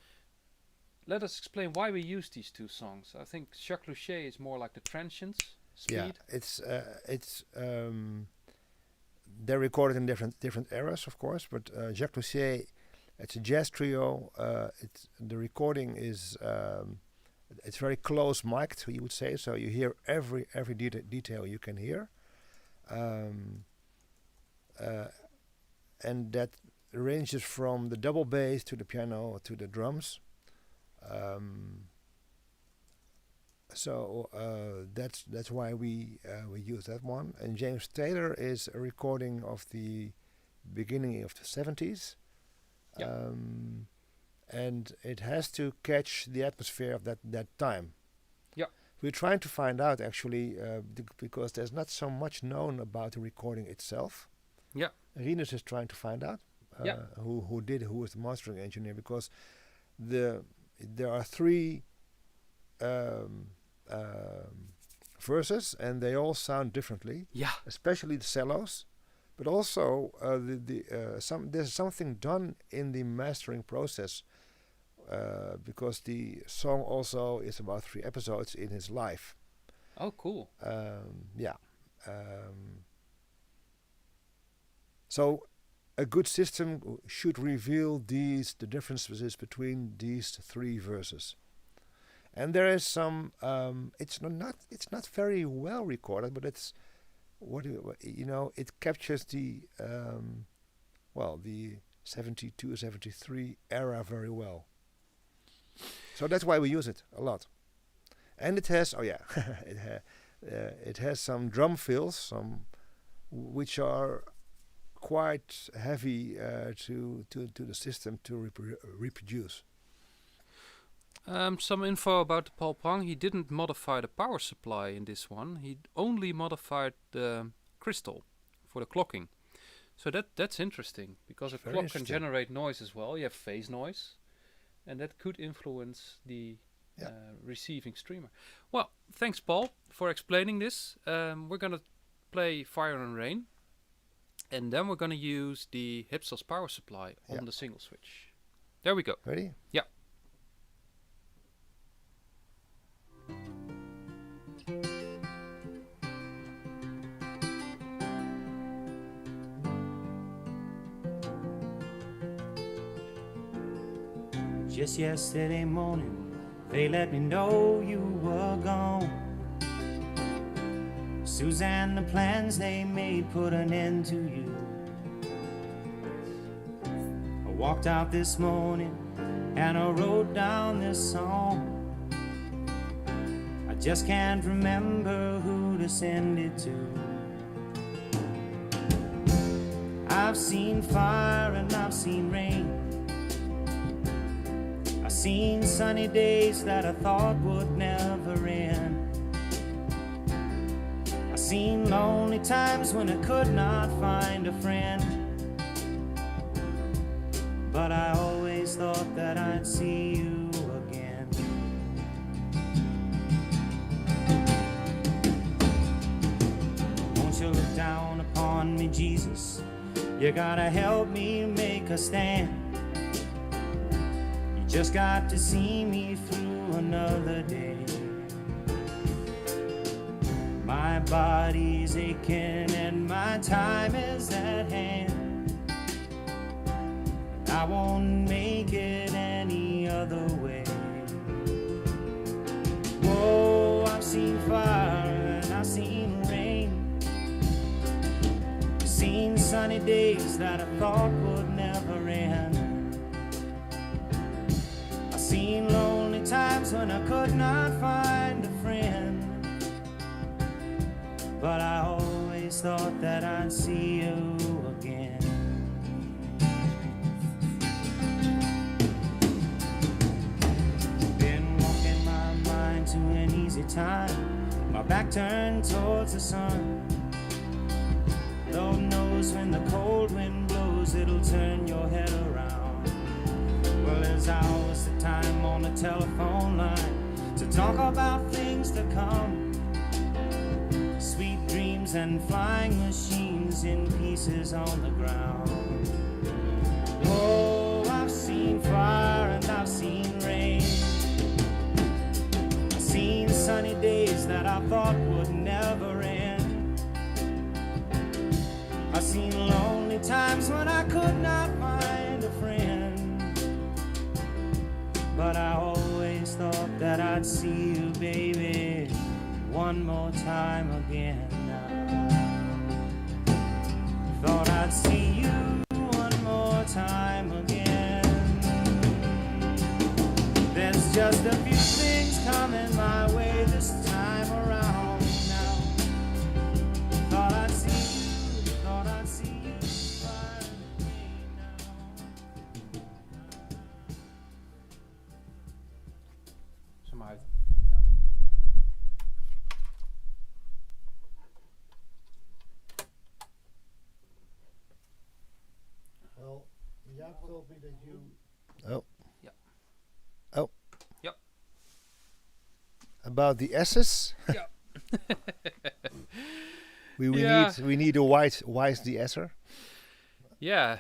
A: Let us explain why we use these two songs. I think Jacques Luchet is more like the transients, speed.
B: Yeah, they're recorded in different eras, of course, but Jacques Luchet, it's a jazz trio. The recording is it's very close mic'd, you would say, so you hear every detail you can hear, and that ranges from the double bass to the piano to the drums. So that's why we use that one. And James Taylor is a recording of the beginning of the 70s.
A: Yep.
B: And it has to catch the atmosphere of that time.
A: Yeah.
B: We're trying to find out actually because there's not so much known about the recording itself.
A: Yeah.
B: Rinus is trying to find out who was the mastering engineer, because there are three verses and they all sound differently.
A: Yeah.
B: Especially the cellos. But also, there's something done in the mastering process, because the song also is about 3 episodes in his life.
A: Oh, cool.
B: So, a good system should reveal the differences between these 3 verses. And there is some. It's not very well recorded, but it's. It captures the 72, 73 era very well. So that's why we use it a lot. And it has, it has some drum fills, which are quite heavy to the system to reproduce.
A: Some info about the Paul Prang. He didn't modify the power supply in this one. He only modified the crystal for the clocking. So that's interesting, because a clock can generate noise as well. You have phase noise, and that could influence the receiving streamer. Well, thanks, Paul, for explaining this. We're going to play Fire and Rain, and then we're going to use the Hypsos Power Supply on the single switch. There we go.
B: Ready?
A: Yeah.
C: Just yesterday morning, they let me know you were gone. Suzanne, the plans they made put an end to you. I walked out this morning and I wrote down this song. I just can't remember who to send it to. I've seen fire and I've seen rain. I've seen sunny days that I thought would never end. I've seen lonely times when I could not find a friend. but I always thought that I'd see you again. Won't you look down upon me, Jesus? You gotta help me make a stand. You just got to see me through another day. My body's aching and my time is at hand. I won't make it any other way. Whoa, I've seen fire and I've seen rain. I've seen sunny days that I thought would never end. I've seen lonely times when I could not find a friend. But I always thought that I'd see you again. Been walking my mind to an easy time, my back turned towards the sun. Lord knows when the cold wind blows, it'll turn your head around. Well, there's hours of time on the telephone line to talk about things to come. Sweet dreams and flying machines in pieces on the ground. Oh, I've seen fire and I've seen rain. I've seen sunny days that I thought would never end. I've seen lonely times when I could not find a friend. But I always thought that I'd see you, baby, one more time again now. Thought I'd see you one more time again. There's just a few things coming my way this time around now. Thought I'd see you finally now.
A: Som uit.
B: Well, Jaap told me that you... Oh.
A: Yeah.
B: Oh.
A: Yep.
B: About the S's?
A: Yeah.
B: we need a wise de-esser.
A: Yeah.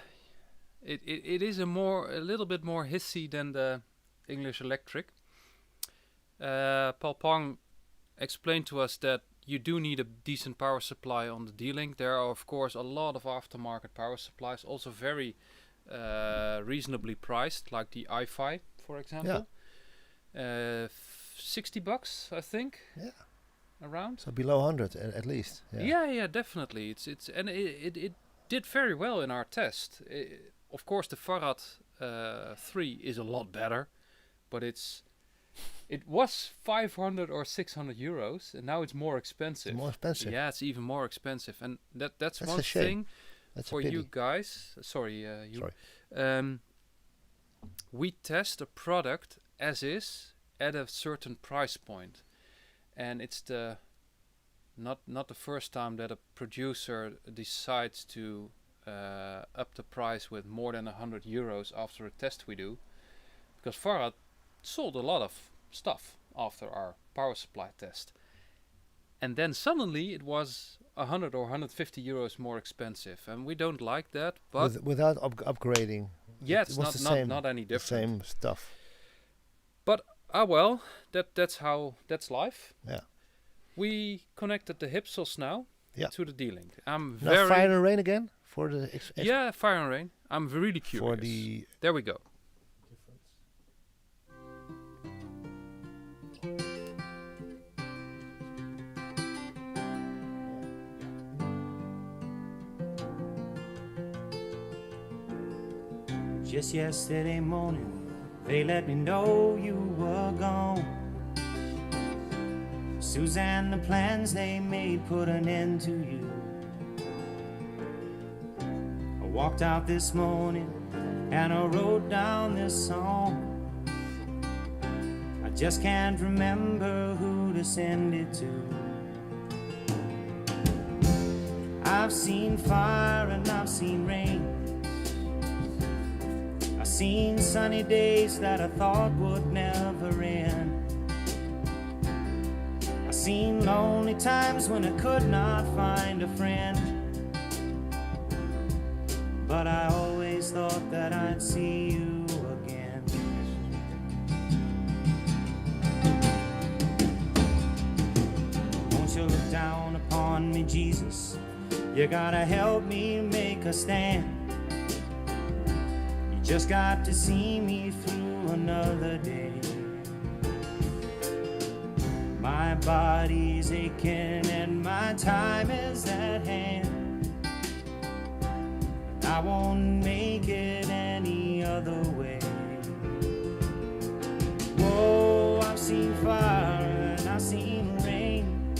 A: It is a little bit more hissy than the English Electric. Paul Pong explained to us that you do need a decent power supply on the D-Link. There are of course a lot of aftermarket power supplies, also very reasonably priced, like the i5 for example. Yeah. $60 I think. Yeah. Around.
B: So below 100 at least.
A: Yeah, definitely. It's and it did very well in our test. Of course the Farad 3 is a lot better, but it was 500 or 600 euros, and now it's more expensive.
B: More expensive.
A: Yeah, it's even more expensive, and that's one
B: a shame.
A: thing.
B: That's
A: for you guys. Sorry.
B: Sorry.
A: We test a product as is at a certain price point, and it's not the first time that a producer decides to up the price with more than 100 euros after a test we do, because Farad sold a lot of stuff after our power supply test, and then suddenly it was 100 or 150 euros more expensive, and we don't like that. But
B: without upgrading,
A: yeah, it's not any different.
B: Same stuff.
A: But well, that's life.
B: Yeah.
A: We connected the Hypsos now to the D-Link. I'm
B: now
A: very
B: Fire and Rain again for the
A: yeah, Fire and Rain. I'm really curious.
B: For the
A: there we go.
C: Just yesterday morning, they let me know you were gone. Suzanne, the plans they made put an end to you. I walked out this morning and I wrote down this song. I just can't remember who to send it to. I've seen fire and I've seen rain. I've seen sunny days that I thought would never end. I seen lonely times when I could not find a friend. But I always thought that I'd see you again. Won't you look down upon me, Jesus? You gotta help me make a stand. You just got to see me through another day. My body's aching and my time is at hand. I won't make it any other way. Whoa, I've seen fire and I've seen rain.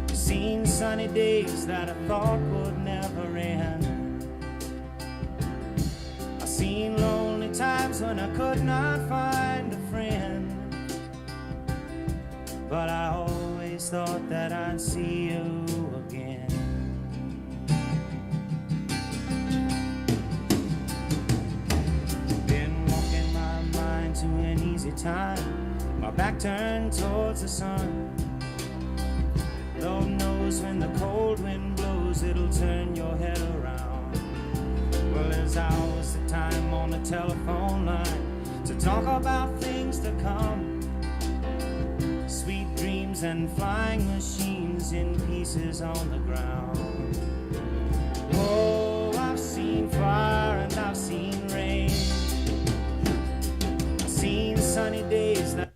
C: Seen sunny days that I thought would never end. I've seen lonely times when I could not find a friend. But I always thought that I'd see you again. To an easy time, my back turned towards the sun. Lord knows when the cold wind blows, it'll turn your head around. Well, there's hours of time on the telephone line to talk about things to come. Sweet dreams and flying machines in pieces on the ground. Oh, I've seen fire and I've seen rain. Seen sunny days that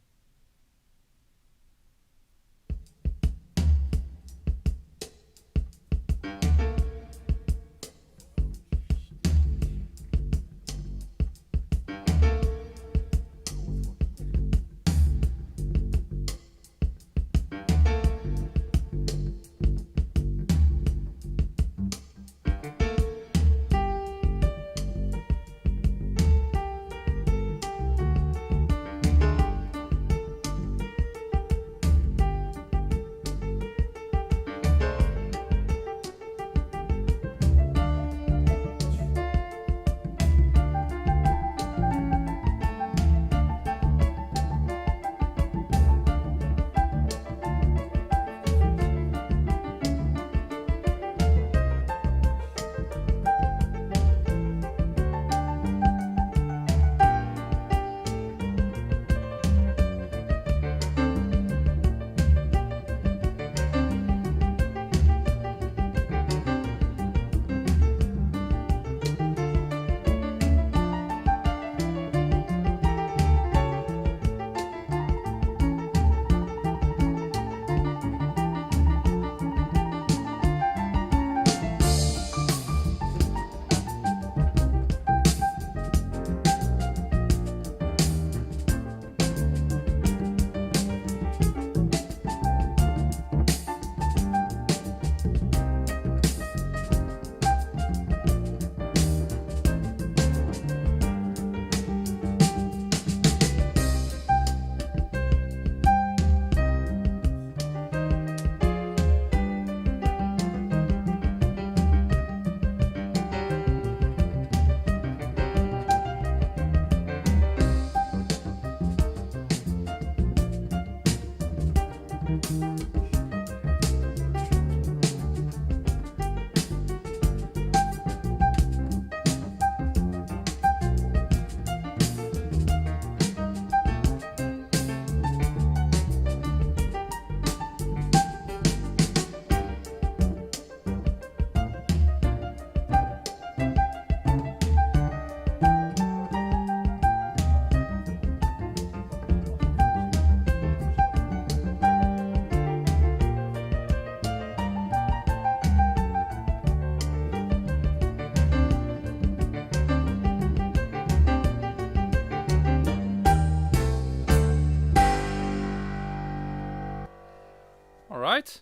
A: right.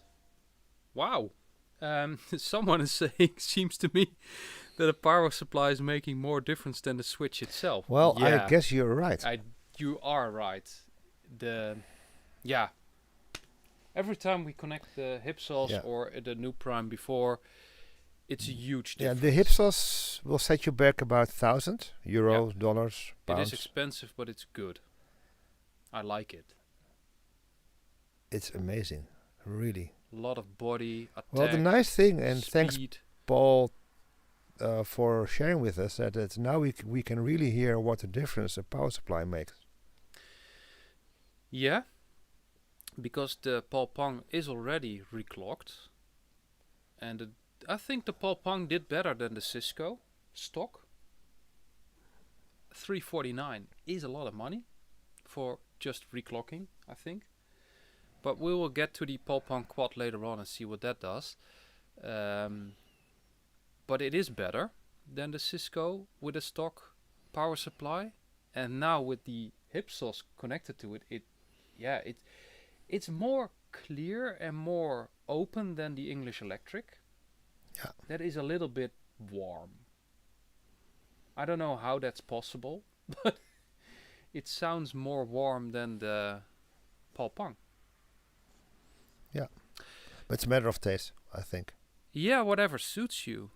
A: Wow. Someone is saying, seems to me, that a power supply is making more difference than the switch itself.
B: Well,
A: yeah,
B: I guess you're right.
A: You are right. Every time we connect the Hypsos or the NuPrime before, It's a huge
B: Yeah,
A: difference.
B: the Hypsos will set you back about €1,000, dollars,
A: It is
B: pounds.
A: expensive, but it's good. I like it.
B: It's amazing, really.
A: A lot of body, attack,
B: Well, the nice thing, and thanks
A: speed.
B: Paul for sharing with us that now we can really hear what the difference a power supply makes.
A: Yeah, because the Paul Pong is already reclocked, and I think the Paul Pong did better than the Cisco stock. $349 is a lot of money for just reclocking, I think. But we will get to the Paul Pong Quad later on and see what that does. But it is better than the Cisco with a stock power supply, and now with the Hypsos connected to it, it's more clear and more open than the English Electric.
B: Yeah.
A: That is a little bit warm. I don't know how that's possible, but it sounds more warm than the Paul Pong.
B: But it's a matter of taste, I think.
A: Yeah, whatever suits you.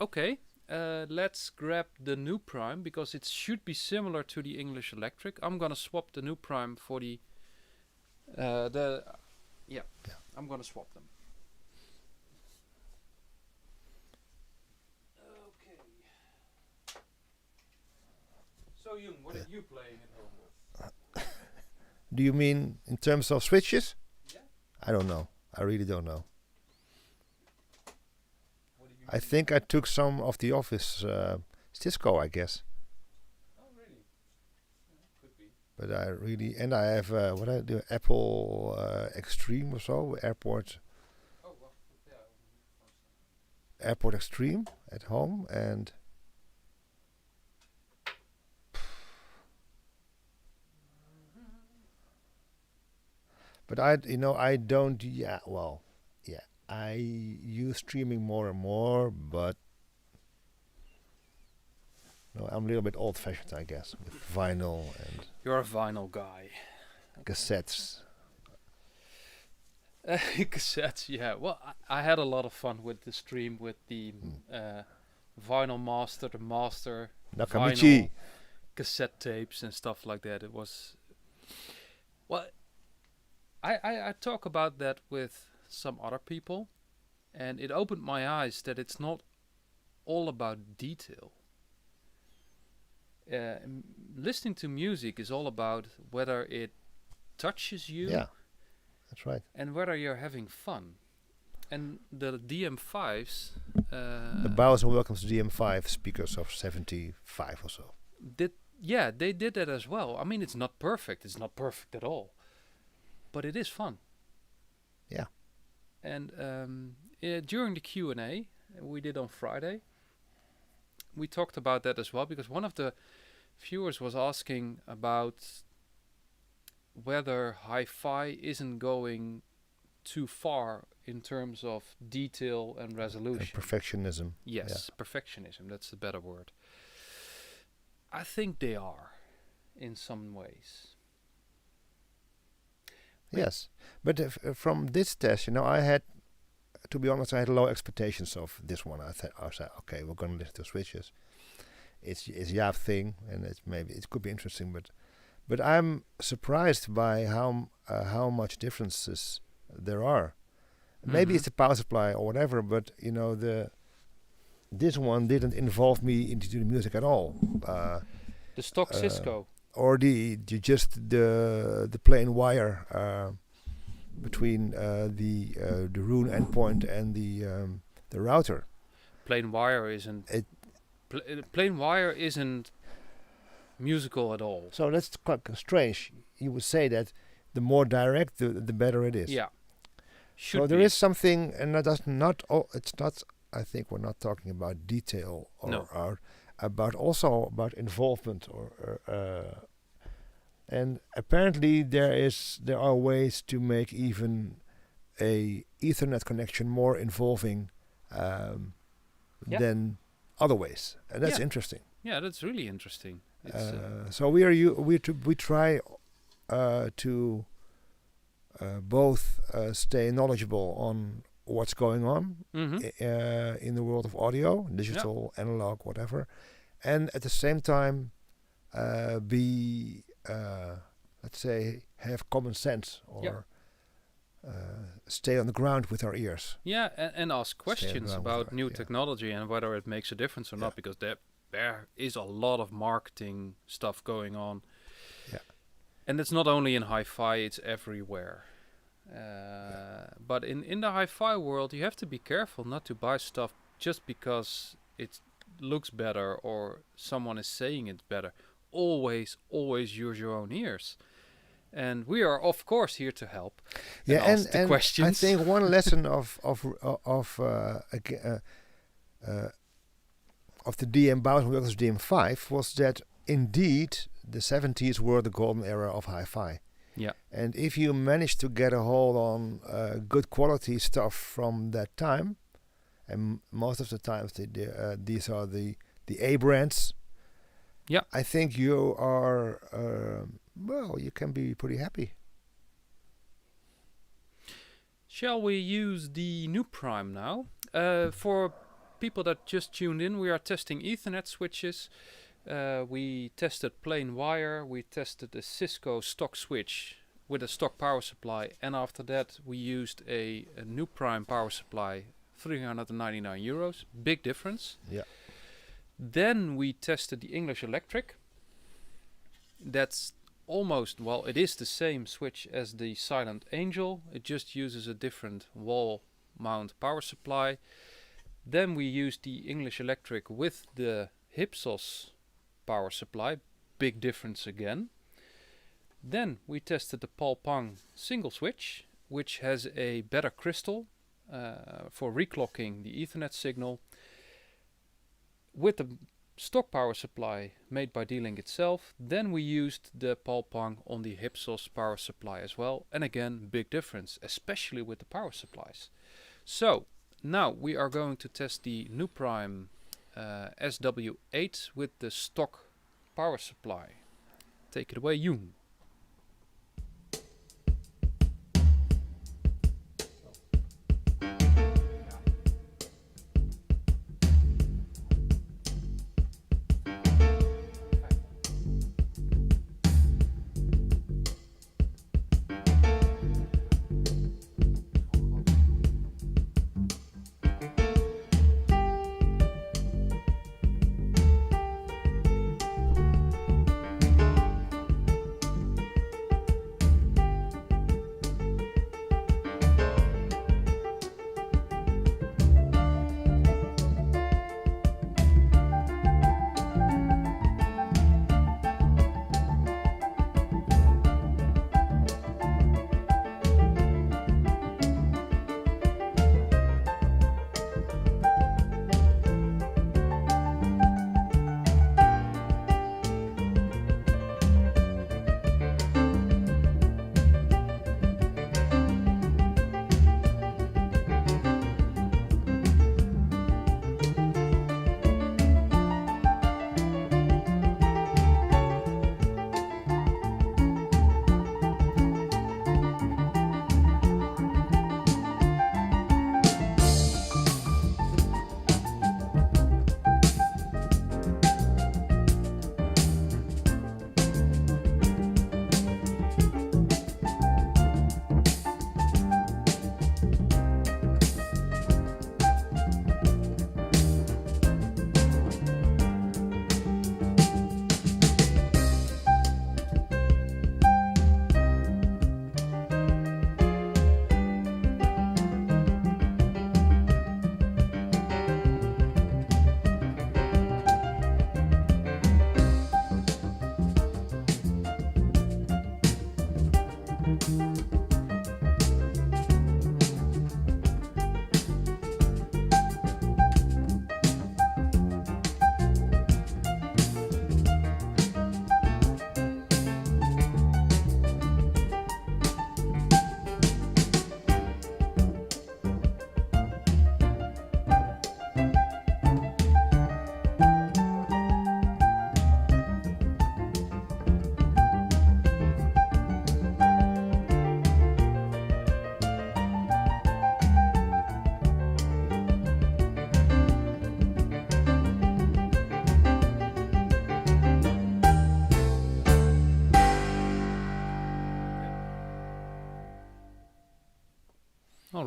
A: Okay, let's grab the NuPrime because it should be similar to the English Electric. I'm gonna swap the NuPrime for the. I'm gonna swap them. Okay. So Jung, what are you playing at home with?
B: Do you mean in terms of switches?
A: Yeah.
B: I don't know. I really don't know.
A: What do you
B: I think I took some of the office Cisco, I guess.
A: Oh really? Yeah, could be.
B: But I really, and I have what I do, Apple Extreme or so, Airport
A: Oh well, yeah.
B: Airport Extreme at home, and but I don't. Yeah, well, yeah, I use streaming more and more, but no, I'm a little bit old-fashioned, I guess, with vinyl and
A: You're a vinyl guy.
B: cassettes.
A: Cassettes, yeah. Well, I had a lot of fun with the stream with the vinyl master, the master,
B: Nakamichi.
A: vinyl, cassette tapes and stuff like that. It was... Well, I talk about that with some other people, and it opened my eyes that it's not all about detail. Listening to music is all about whether it touches you
B: Yeah, that's right.
A: and whether you're having fun. And the DM5s
B: The Bowser welcomes DM5 speakers of 75 or so.
A: they did that as well. I mean, it's not perfect. It's not perfect at all, but it is fun.
B: Yeah.
A: And during the Q&A we did on Friday, we talked about that as well, because one of the viewers was asking about whether hi-fi isn't going too far in terms of detail and
B: And
A: resolution.
B: perfectionism.
A: Yes, perfectionism, that's the better word. I think they are in some ways.
B: Yes, but from this test, I had, to be honest, I had low expectations of this one. I said, okay, we're going to listen to switches. It's Jaap thing, and it could be interesting, but I'm surprised by how much differences there are. Maybe it's the power supply or whatever, but this one didn't involve me into the music at all.
A: The stock Cisco.
B: Or the plain wire between the Rune endpoint and the router.
A: Plain wire isn't. Plain wire isn't musical at all.
B: So that's quite strange. You would say that the more direct, the better it is.
A: Yeah. Should
B: So there
A: be.
B: is something, and that's not. It's not. I think we're not talking about detail or about involvement and apparently there are ways to make even a Ethernet connection more involving than other ways, and that's interesting.
A: Yeah, that's really interesting.
B: So we try to both stay knowledgeable on what's going on
A: Mm-hmm.
B: in the world of audio, digital, analog, whatever, and at the same time be, let's say, have common sense or stay on the ground with our ears.
A: Yeah, and ask questions
B: around with
A: about
B: our-
A: new
B: yeah.
A: technology and whether it makes a difference or
B: Yeah.
A: not, because there is a lot of marketing stuff going on.
B: Yeah.
A: And it's not only in hi-fi, it's everywhere. But in the hi-fi world, you have to be careful not to buy stuff just because it looks better or someone is saying it's better. Always use your own ears. And we are, of course, here to help.
B: Yeah,
A: ask the
B: and
A: questions.
B: I think one lesson of the DM1000 versus DM5 was that indeed the 70s were the golden era of hi-fi.
A: Yeah.
B: And if you manage to get a hold on good quality stuff from that time, and most of the times these are the A brands.
A: Yeah.
B: I think you are you can be pretty happy.
A: Shall we use the NuPrime now? For people that just tuned in, we are testing Ethernet switches. We tested plain wire. We tested a Cisco stock switch with a stock power supply. And after that, we used a NuPrime power supply, 399 euros. Big difference.
B: Yeah.
A: Then we tested the English Electric. That's almost, well, it is the same switch as the Silent Angel. It just uses a different wall mount power supply. Then we used the English Electric with the Hypsos power supply. Big difference again. Then we tested the Paul Pang single switch, which has a better crystal for reclocking the Ethernet signal, with the stock power supply made by D-Link itself. Then we used the Paul Pang on the Hypsos power supply as well. And again, big difference, especially with the power supplies. So now we are going to test the NuPrime SW8 with the stock power supply. Take it away, Yoon.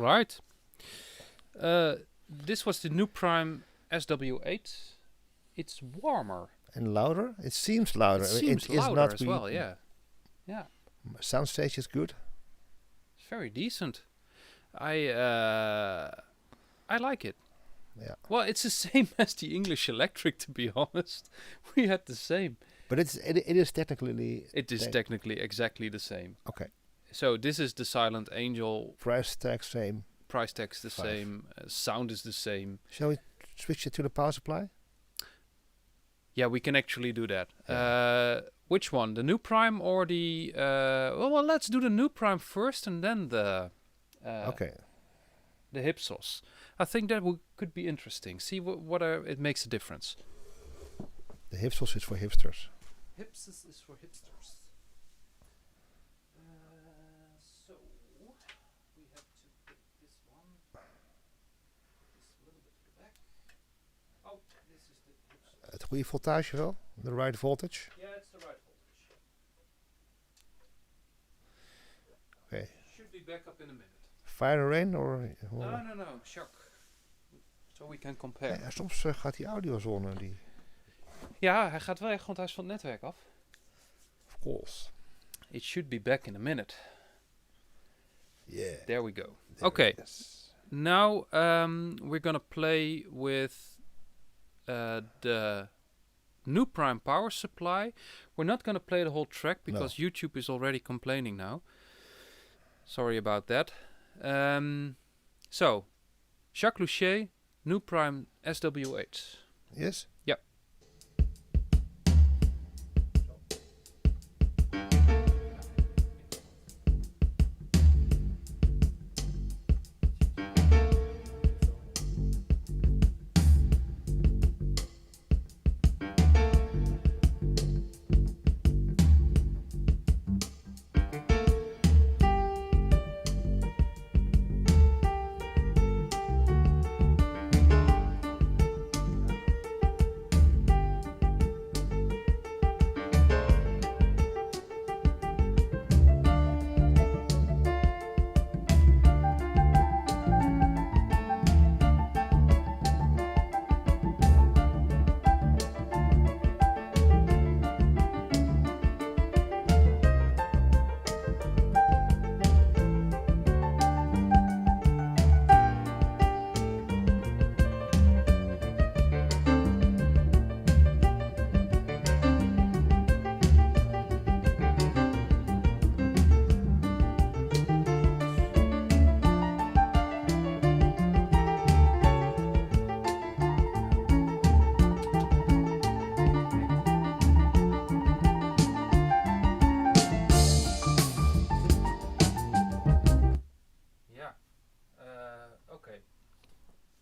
A: right. This was the NuPrime SW8. It's warmer.
B: And louder? It seems louder.
A: It seems
B: is
A: louder
B: not
A: as well, yeah. Yeah.
B: Soundstage is good.
A: It's very decent. I like it.
B: Yeah.
A: Well, it's the same as the English Electric, to be honest. We had the same.
B: But it is technically...
A: It is technically exactly the same.
B: Okay.
A: So this is the Silent Angel.
B: Price tag same.
A: Price tag's the
B: 5.
A: same. Sound is the same.
B: Shall we switch it to the power supply?
A: Yeah, we can actually do that.
B: Yeah.
A: Which one? The NuPrime or the... well, let's do the NuPrime first and then the...
B: Okay.
A: The Hypsos. I think that could be interesting. See what it makes a difference.
B: The Hypsos is for hipsters.
A: Hypsos is for hipsters. So we have to put this one this little bit to the back. Oh, this is the Hypsos.
B: Het goede voltage wel? The right voltage?
A: Yeah, it's the right voltage.
B: Okay.
A: Should be back up in a minute.
B: Fire and rain or...
A: No. Shock. So we can compare.
B: Ja, soms gaat die audiozone die...
A: Ja, hij gaat wel echt, want hij is van het netwerk af.
B: Of course.
A: It should be back in a minute.
B: Yeah.
A: There we go.
B: There
A: Okay.
B: it is.
A: Now we're gonna play with the NuPrime Power Supply. We're not gonna play the whole track because YouTube is already complaining now. Sorry about that. So, Jacques Louchet, NuPrime SW8.
B: Yes?
A: Yep.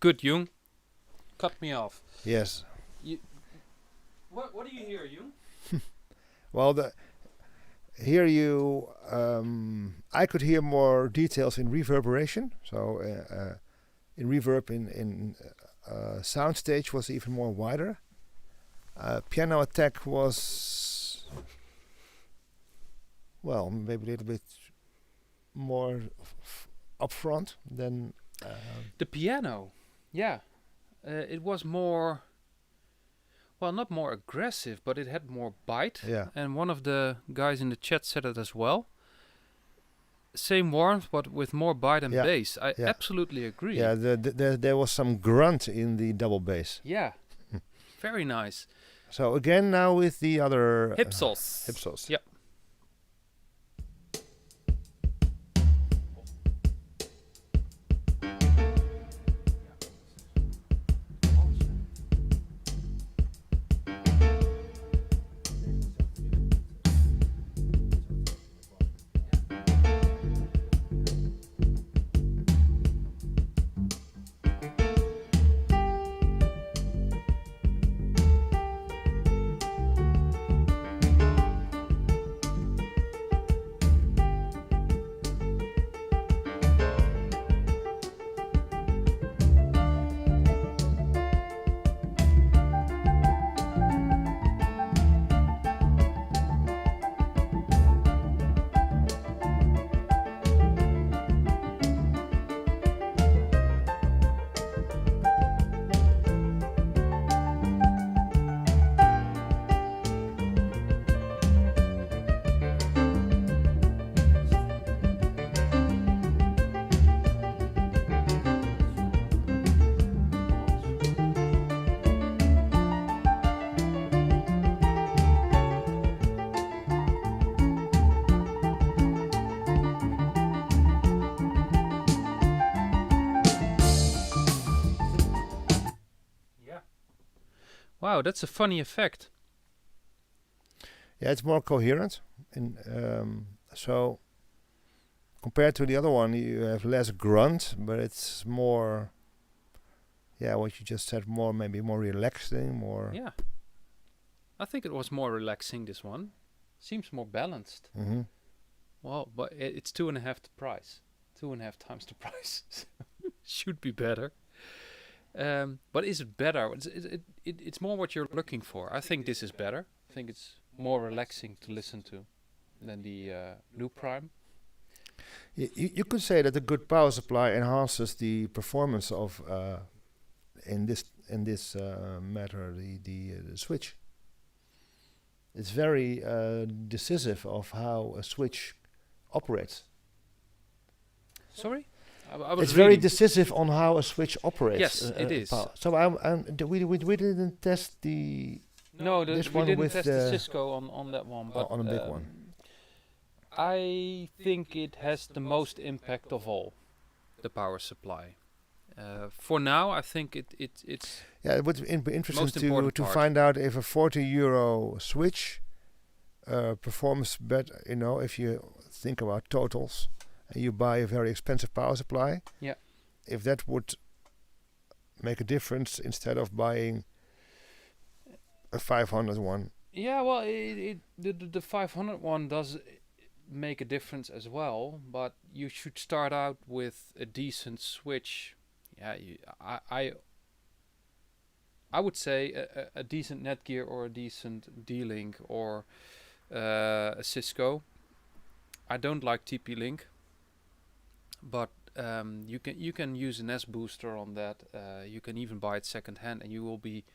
A: Good, Jung. Cut me off.
B: Yes.
A: What do you hear, Jung?
B: Well, here you... I could hear more details in reverberation. So in reverb in soundstage was even more wider. Piano attack was... Well, maybe a little bit more upfront than...
A: the piano. Yeah, it was more, well, not more aggressive, but it had more bite.
B: Yeah.
A: And one of the guys in the chat said it as well. Same warmth, but with more bite and bass. I absolutely agree.
B: Yeah, there was some grunt in the double bass.
A: Yeah, very nice.
B: So again, now with the other...
A: Hypsos.
B: Hypsos.
A: Yep. Wow, that's a funny effect.
B: Yeah, it's more coherent, and so compared to the other one, you have less grunt, but it's more. Yeah, what you just said, more maybe more relaxing, more.
A: Yeah. I think it was more relaxing, this one. Seems more balanced.
B: Mm-hmm.
A: Well, but it's 2.5 the price. 2.5 times the price. Should be better. But is it better? It's more what you're looking for. I think this is better. I think it's more relaxing to listen to than the NuPrime.
B: You could say that a good power supply enhances the performance of in this matter the switch. It's very decisive of how a switch operates.
A: Sorry? I was
B: It's very
A: reading.
B: decisive on how a switch operates.
A: Yes, it is.
B: So we didn't test the
A: No,
B: this
A: we
B: one
A: didn't
B: with
A: test the Cisco on that one. But
B: on a big one.
A: I think it has the most impact of all, the power supply. For now, I think it's
B: Yeah, it would be interesting
A: most important
B: to
A: part.
B: find out if a €40 switch performs better. You know, if you think about totals and you buy a very expensive power supply,
A: Yeah.
B: if that would make a difference instead of buying a 500 one.
A: Yeah, well, the 500 one does make a difference as well, but you should start out with a decent switch. Yeah, I would say a decent Netgear or a decent D-Link or a Cisco. I don't like TP-Link, but you can use an S-booster on that. You can even buy it second hand, and you will be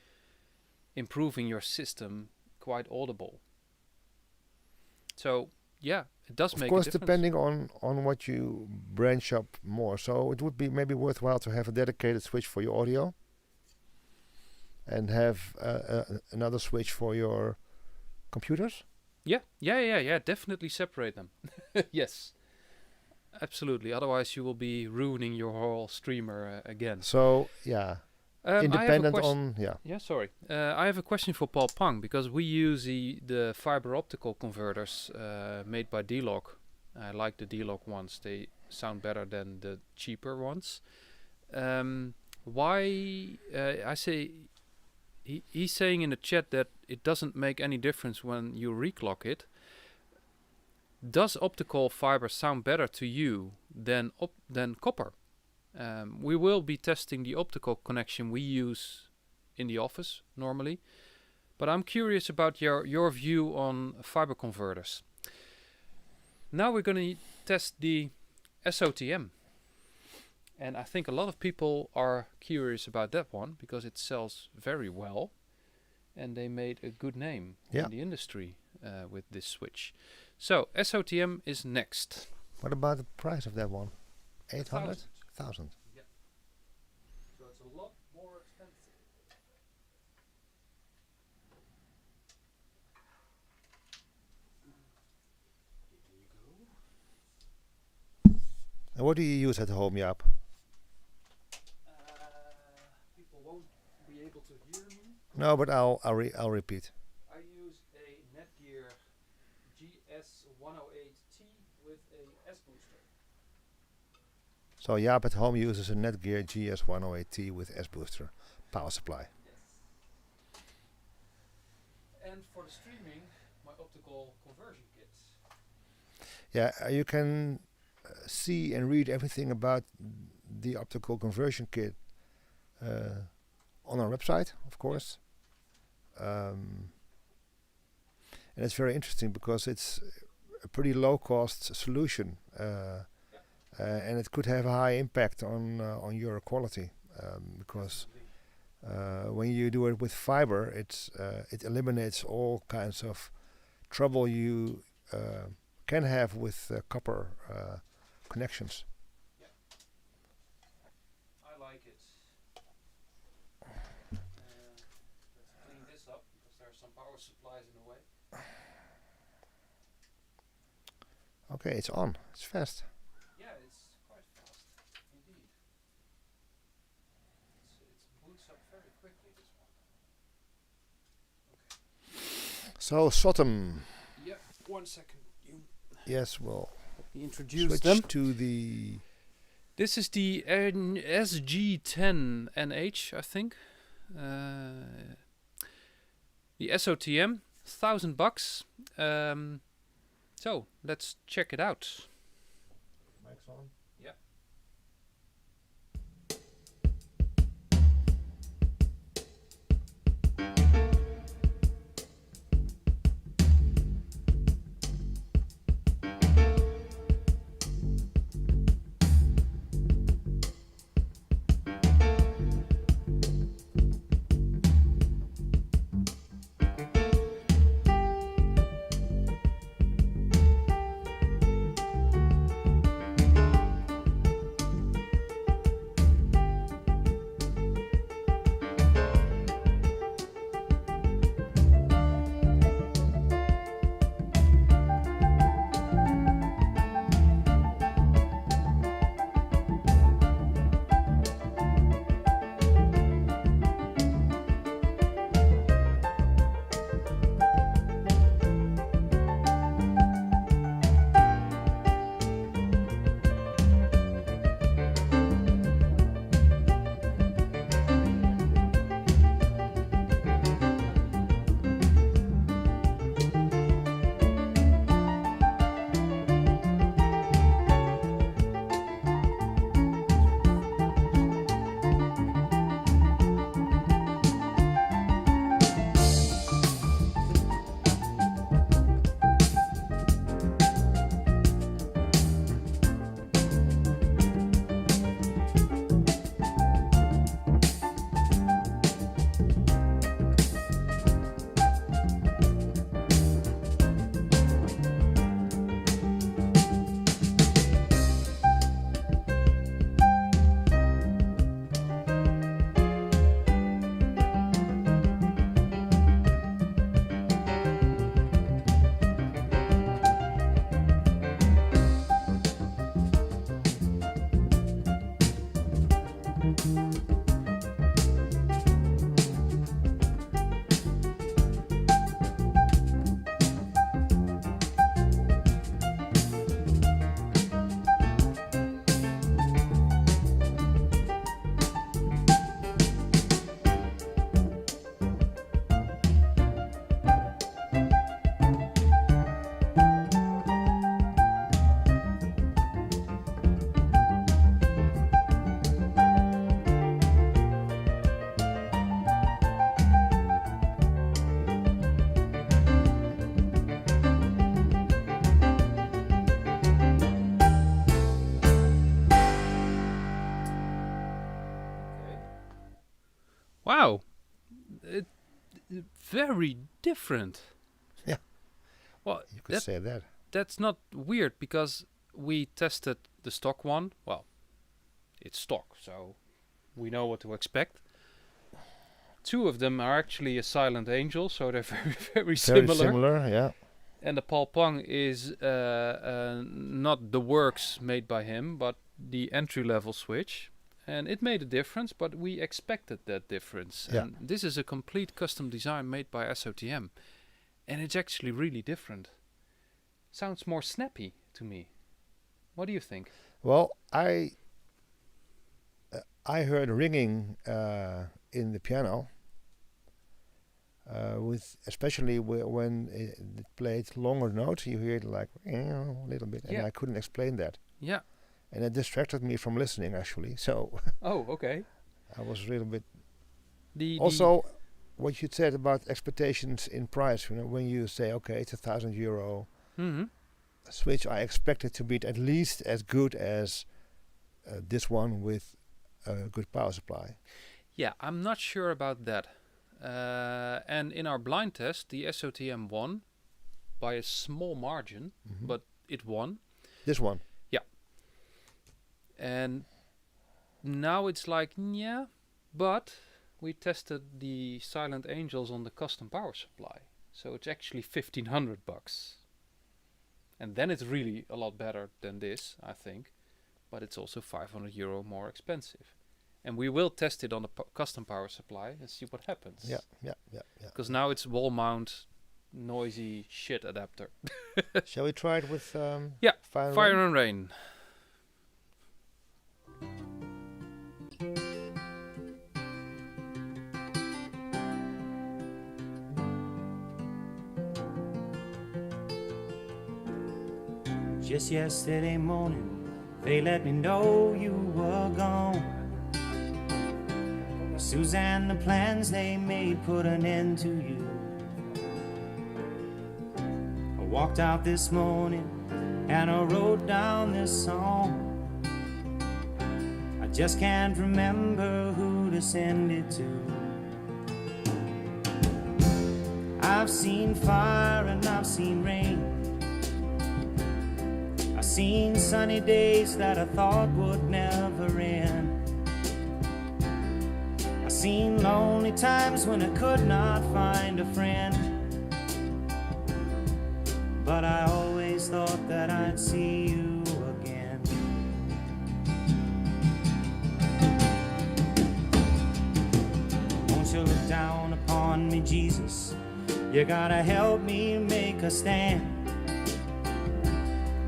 A: improving your system quite audible. So yeah, it does make a
B: Of course,
A: difference.
B: depending on what you branch up more. So it would be maybe worthwhile to have a dedicated switch for your audio and have another switch for your computers.
A: Yeah. Definitely separate them. Yes, absolutely. Otherwise, you will be ruining your whole streamer again.
B: So yeah, independent
A: I have a
B: on
A: Yeah, sorry. I have a question for Paul Pang, because we use the fiber optical converters made by D-Log. I like the D-Log ones. They sound better than the cheaper ones. Why? I say he's saying in the chat that it doesn't make any difference when you reclock it. Does optical fiber sound better to you than copper? We will be testing the optical connection we use in the office normally, but I'm curious about your view on fiber converters. Now we're going to test the SOTM, and I think a lot of people are curious about that one because it sells very well, and they made a good name in the industry with this switch. So SOTM is next.
B: What about the price of that one? 800,000.
A: Yeah. So it's a lot more expensive. Here you go.
B: And what do you use at home, Jaap?
A: People won't be able to hear me.
B: No, but I'll repeat.
A: I use a Netgear GS724T with a S-booster.
B: So Jaap at home uses a Netgear GS724T with S-booster power supply.
A: Yes. And for the streaming, my optical conversion kits.
B: Yeah, you can see and read everything about the optical conversion kit on our website, of course. And it's very interesting because it's a pretty low-cost solution, and it could have a high impact on your quality because when you do it with fiber, it eliminates all kinds of trouble you can have with copper connections.
A: Yeah. I like it. Let's clean this up because there are some power supplies in the way.
B: Okay, it's on. It's fast.
A: Yeah, it's quite fast indeed. It boots up very quickly, this one.
B: So SOtM.
A: Yeah, 1 second. You
B: Yes, well,
A: introduce
B: switch
A: them.
B: to the.
A: This is the SG10NH, I think. The SOTM, $1,000. So let's check it out.
B: Mic's on.
A: Yeah. Wow, very different.
B: Yeah.
A: Well,
B: You could say that.
A: that's not weird because we tested the stock one. Well, it's stock, so we know what to expect. 2 of them are actually a Silent Angel, so they're very, very similar.
B: Very similar, yeah.
A: And the Paul Pong is not the works made by him, but the entry-level switch. And it made a difference, but we expected that difference.
B: Yeah.
A: And this is a complete custom design made by SOTM. And it's actually really different. Sounds more snappy to me. What do you think?
B: Well, I heard ringing in the piano, with especially when it played longer notes. You hear it like a little bit, and
A: Yeah.
B: I couldn't explain that,
A: Yeah.
B: and it distracted me from listening actually. So
A: Oh, okay.
B: I was a little bit.
A: The
B: Also, what you said about expectations in price. You know, when you say okay, it's €1,000
A: Mhm.
B: switch, I expect it to be at least as good as this one with a good power supply.
A: Yeah, I'm not sure about that. And in our blind test, the SOTM won by a small margin,
B: Mhm.
A: but it won.
B: This one.
A: And now it's like, yeah, but we tested the Silent Angels on the custom power supply. So it's actually $1,500. And then it's really a lot better than this, I think. But it's also €500 more expensive. And we will test it on the custom power supply and see what happens.
B: Yeah.
A: Because now it's wall mount noisy shit adapter.
B: Shall we try it with
A: Yeah,
B: Fire and
A: Fire
B: Rain?
A: and Rain.
C: Just yesterday morning, they let me know you were gone. Suzanne, the plans they made put an end to you. I walked out this morning and I wrote down this song. I just can't remember who to send it to. I've seen fire and I've seen rain. I've seen sunny days that I thought would never end. I've seen lonely times when I could not find a friend. But I always thought that I'd see you again. Won't you look down upon me, Jesus? You gotta help me make a stand.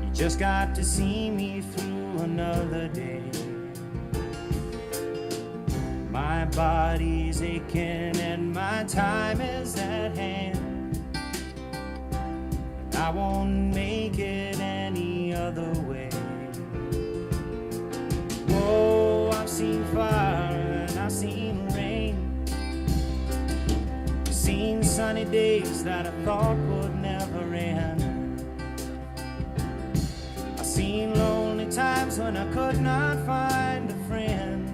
C: You just got to see me through another day. My body's aching and my time is at hand. I won't make it any other way. Whoa, I've seen fire and I've seen rain. I've seen sunny days that I thought would never end. I've seen lonely times when I could not find a friend.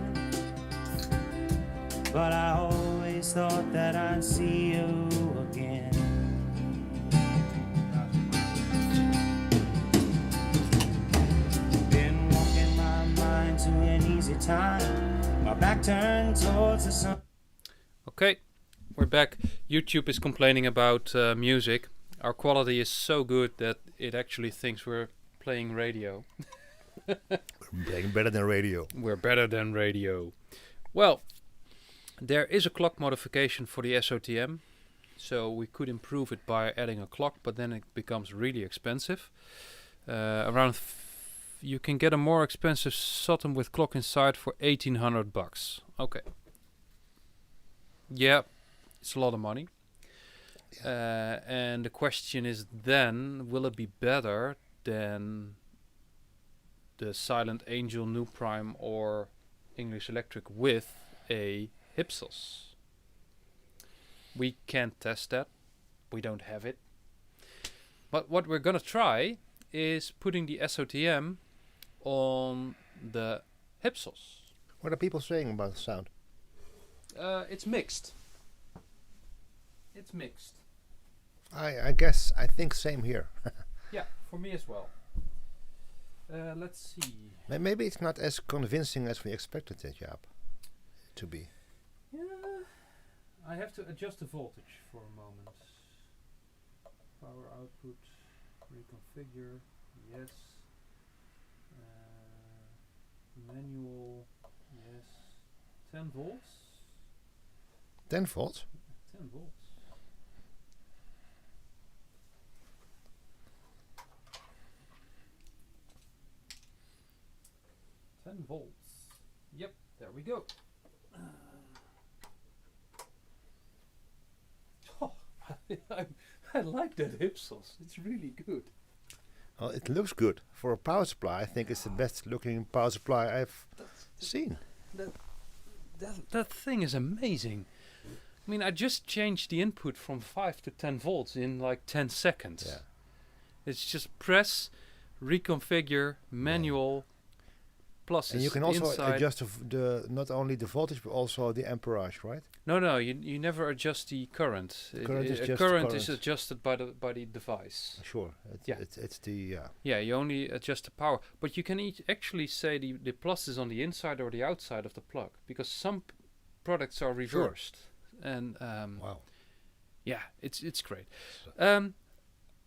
C: But I always thought that I'd see you again. Been walking my mind to an easy time. My back turned towards the sun.
A: Okay, we're back. YouTube is complaining about music. Our quality is so good that it actually thinks we're playing radio.
B: Playing better than radio.
A: We're better than radio. Well, there is a clock modification for the SOTM, so we could improve it by adding a clock, but then it becomes really expensive. You can get a more expensive SOtM with clock inside for $1,800. Okay. Yeah, it's a lot of money. And the question is then, will it be better than the Silent Angel NuPrime or English Electric with a Hypsos? We can't test that. We don't have it. But what we're gonna try is putting the SOTM on the Hypsos.
B: What are people saying about the sound?
A: It's mixed. It's mixed.
B: I think same here.
A: Yeah, for me as well. Let's see.
B: Maybe it's not as convincing as we expected it, Jaap, to be.
A: Yeah, I have to adjust the voltage for a moment. Power output, reconfigure, yes. Manual, yes. 10 volts.
B: 10 volts?
A: 10 volts. Yep, there we go. Oh, I like that Hypsos. It's really good.
B: Well, it looks good. For a power supply, I think it's the best looking power supply I've seen.
A: That thing is amazing. I mean, I just changed the input from 5 to 10 volts in like 10 seconds.
B: Yeah.
A: It's just press, reconfigure, manual, pluses.
B: And you can also
A: inside.
B: adjust the not only the voltage but also the amperage, right?
A: No, you never adjust the current.
B: Current is just
A: current is
B: current.
A: adjusted by the device.
B: Sure.
A: Yeah.
B: It's the
A: Yeah, you only adjust the power, but you can actually say the plus is on the inside or the outside of the plug, because some products are reversed. And
B: wow.
A: yeah, it's great.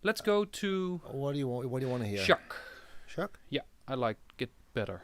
A: Let's go to
B: What do you want to hear?
A: shock.
B: Shock?
A: Yeah, I like it better.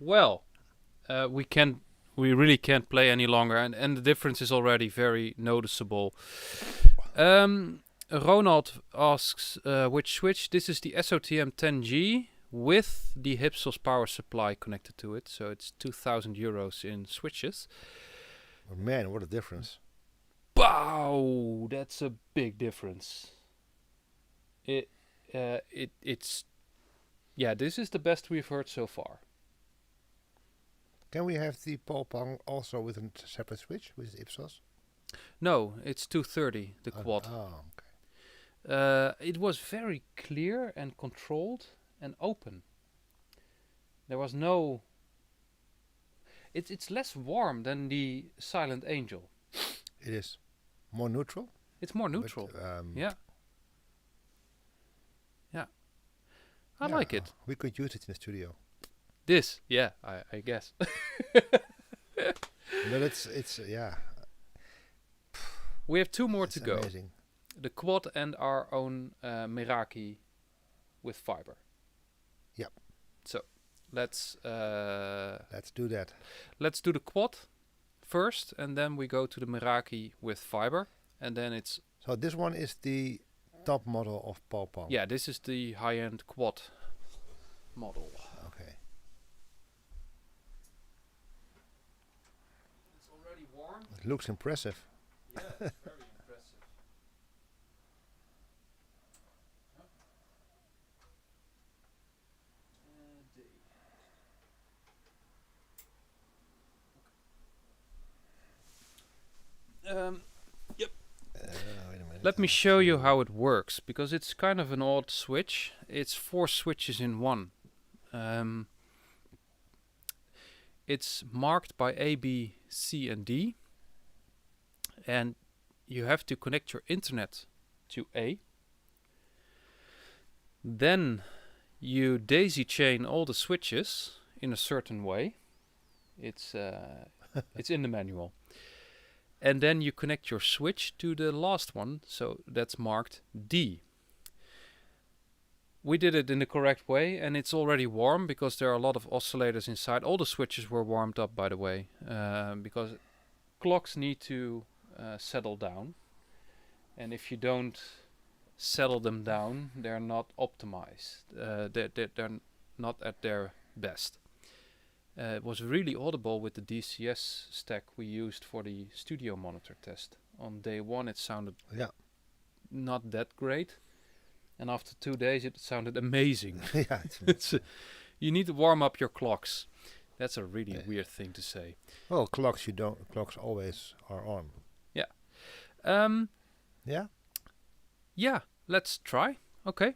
A: Well, we really can't play any longer, and the difference is already very noticeable. Ronald asks which switch. This is the SOTM 10G with the Hypsos Power Supply connected to it, so it's 2,000 euros in switches.
B: Oh, man, what a difference!
A: Wow, that's a big difference. It's this is the best we've heard so far.
B: Can we have the pong also with a separate switch with Ipsos?
A: No, it's 230, the quad.
B: Oh, okay.
A: It was very clear and controlled and open. There was no... It's less warm than the Silent Angel.
B: It is more neutral.
A: It's more neutral.
B: But,
A: Yeah. I like it.
B: We could use it in the studio.
A: This, yeah, I guess.
B: But it's yeah.
A: We have two more to go.
B: Amazing.
A: The quad and our own Meraki with fiber.
B: Yep.
A: So let's
B: do that.
A: Let's do the quad first, and then we go to the Meraki with fiber, and then it's...
B: So this one is the top model of pong.
A: Yeah, this is the high-end quad model.
B: Okay.
A: It's already warm.
B: It looks impressive.
A: Yeah, it's very impressive. Yep.
B: Wait a minute.
A: Let me show you how it works, because it's kind of an odd switch. It's 4 switches in one. It's marked by A, B, C and D. And you have to connect your internet to A. Then you daisy chain all the switches in a certain way. It's it's in the manual. And then you connect your switch to the last one, so that's marked D. We did it in the correct way, and it's already warm because there are a lot of oscillators inside. All the switches were warmed up, by the way, because clocks need to settle down. And if you don't settle them down, they're not optimized. They're not at their best. It was really audible with the DCS stack we used for the studio monitor test. On day one it sounded not that great, and after 2 days it sounded amazing.
B: Yeah,
A: you need to warm up your clocks. That's a really weird thing to say.
B: well, clocks always are on.
A: Yeah.
B: Yeah.
A: Yeah, let's try. Okay.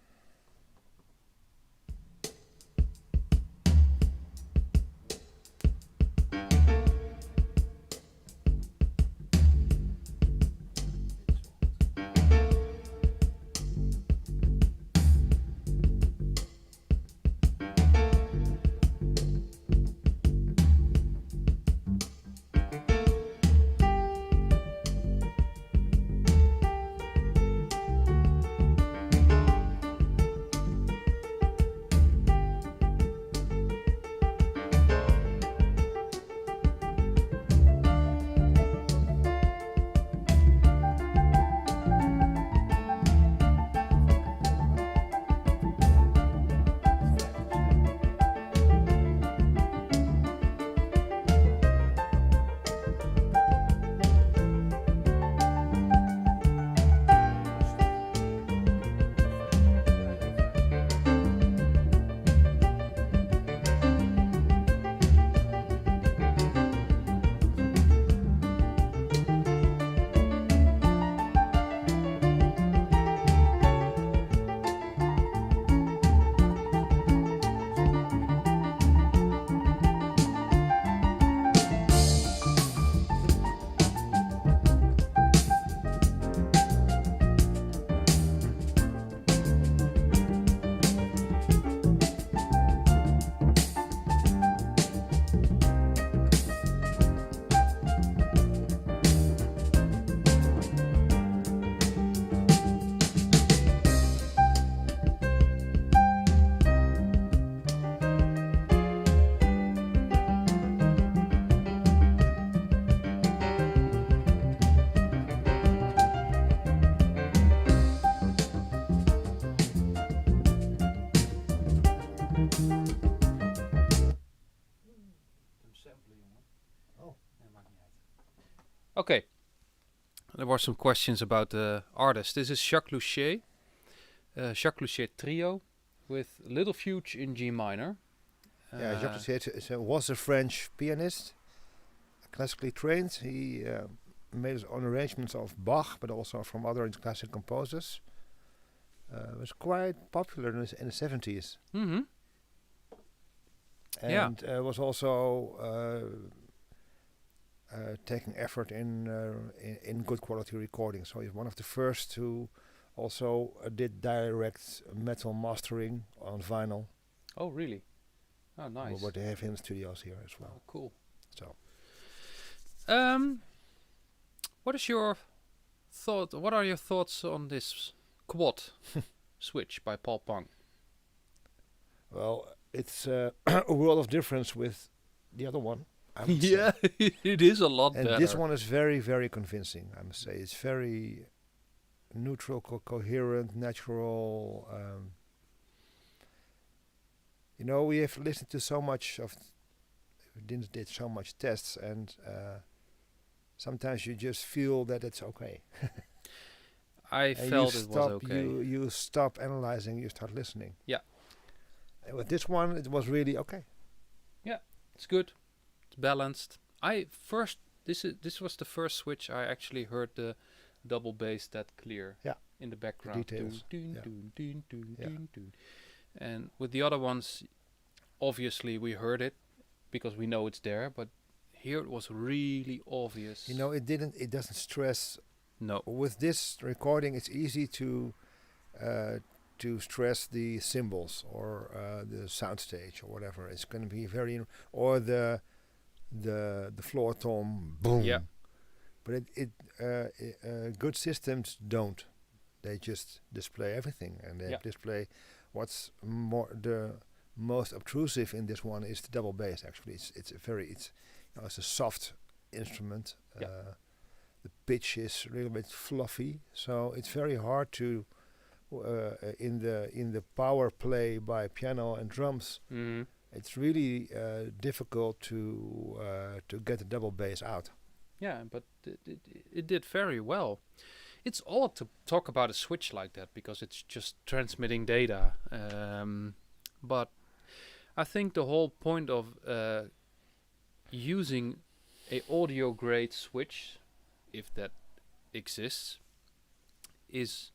A: Okay. There were some questions about the artist. This is Jacques Luchet. Jacques Luchet Trio with Little Fuge in G minor.
B: Yeah, Jacques Luchet was a French pianist, classically trained. He made his own arrangements of Bach, but also from other classic composers. Was quite popular in the 70s.
A: Mm-hmm.
B: And was also taking effort in good quality recording. So he's one of the first who also did direct metal mastering on vinyl.
A: Oh, really? Oh, nice.
B: But they have him in studios here as well.
A: Oh, cool.
B: So,
A: what is your thought? What are your thoughts on this quad switch by Paul Pang?
B: well, it's a world of difference with the other one. I would say.
A: Yeah, it is a lot
B: And
A: better.
B: this one is very, very convincing, I must say. It's very neutral, coherent, natural. You know, we have listened to so much of, did so much tests, and sometimes you just feel that it's okay.
A: I
B: And
A: felt
B: you
A: it was
B: stop,
A: okay.
B: You stop analyzing, you start listening.
A: Yeah.
B: And with this one, it was really okay.
A: It's good. It's balanced. This was the first switch I actually heard the double bass that clear.
B: Yeah.
A: In the background.
B: details.
A: Dun,
B: Yeah.
A: dun, dun, dun,
B: Yeah.
A: dun, dun. And with the other ones, obviously we heard it because we know it's there, but here it was really obvious.
B: You know, it doesn't stress.
A: No.
B: With this recording, it's easy to stress the cymbals or the soundstage or whatever. It's going to be very, or the floor tom boom.
A: Yeah.
B: But good systems don't. They just display everything, and they
A: Yeah.
B: display what's the most obtrusive in this one is the double bass. Actually, it's a soft instrument.
A: Yeah.
B: The pitch is a little bit fluffy, so it's very hard to in the power play by piano and drums.
A: Mm-hmm.
B: It's really difficult to get the double bass out.
A: Yeah, but it did very well. It's odd to talk about a switch like that because it's just transmitting data. But I think the whole point of using a audio grade switch, if that exists, is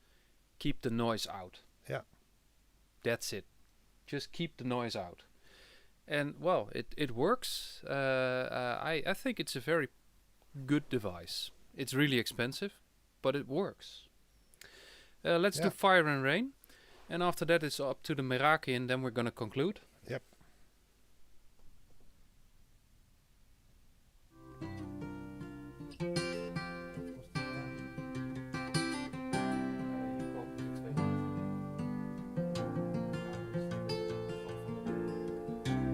A: keep the noise out.
B: Yeah.
A: That's it. Just keep the noise out. And well, it works. I think it's a very good device. It's really expensive, but it works. Let's do Fire and Rain. And after that it's up to the Meraki, and then we're going to conclude.
B: Yep.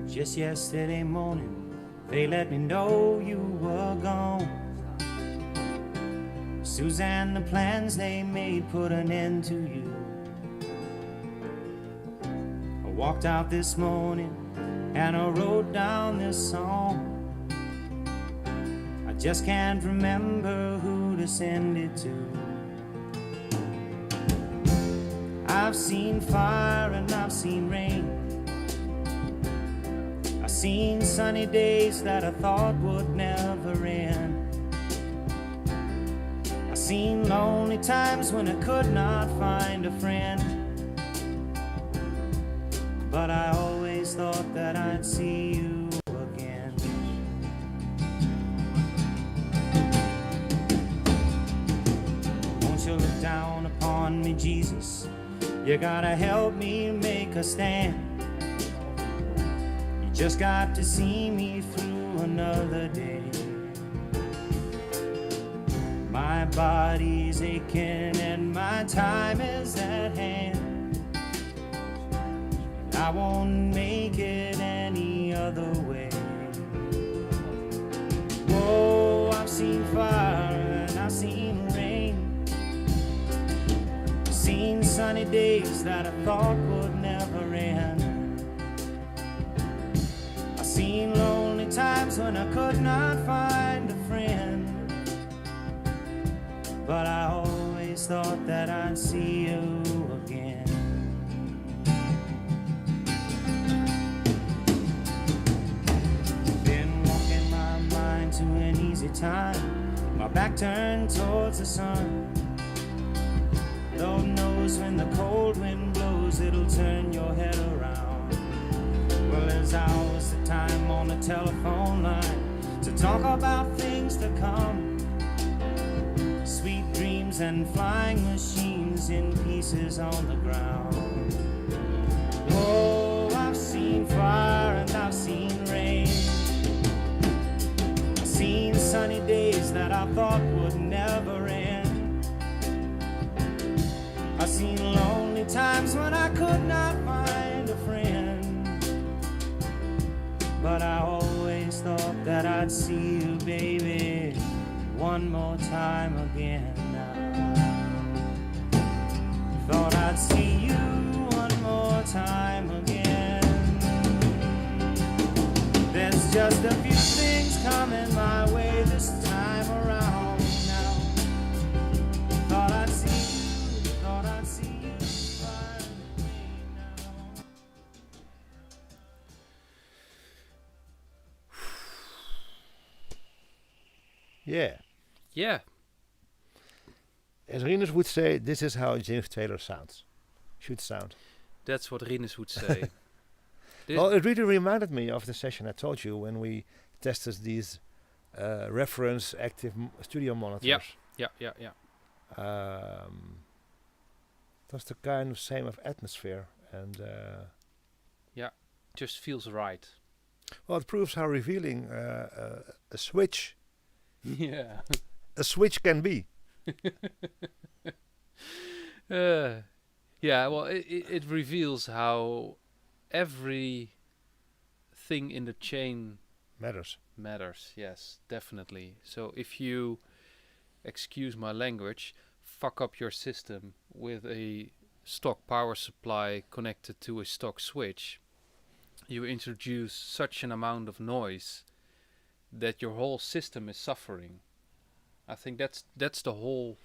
C: Just yesterday morning, they let me know you were gone. Suzanne, the plans they made put an end to you. I walked out this morning and I wrote down this song. I just can't remember who to send it to. I've seen fire and I've seen rain. I've seen sunny days that I thought would never end. I've seen lonely times when I could not find a friend. But I always thought that I'd see you again. Won't you look down upon me, Jesus? You gotta help me make a stand. You just got to see me through another day. My body's aching and my time is at hand. I won't make it any other way. Whoa, I've seen fire and I've seen rain. I've seen sunny days that I thought would never end. I've seen lonely times when I could not find a friend. but I always thought that I'd see you again. Been walking my mind to an easy time, my back turned towards the sun. Lord knows when the cold wind blows, it'll turn your head around. Well, there's hours of time on the telephone line to talk about things to come. Sweet dreams and flying machines in pieces on the ground. Oh, I've seen fire and I've seen rain. I've seen sunny days that I thought would never end. I've seen lonely times when I could not find a friend. But I always thought that I'd see you, baby, one more time again now. Thought I'd see you one more time again. There's just a few things coming my way this time around now. Thought I'd see you.
B: Yeah.
A: Yeah.
B: As Rinus would say, this is how James Taylor should sound.
A: That's what Rinus would say.
B: Well, it really reminded me of the session I told you when we tested these reference active studio monitors.
A: Yeah.
B: It was the kind of same of atmosphere, and
A: just feels right.
B: well, it proves how revealing a switch
A: Yeah.
B: can be.
A: Yeah, well, it reveals how every thing in the chain
B: Matters.
A: Yes, definitely. So if you, excuse my language, fuck up your system with a stock power supply connected to a stock switch, you introduce such an amount of noise that your whole system is suffering. I think that's the whole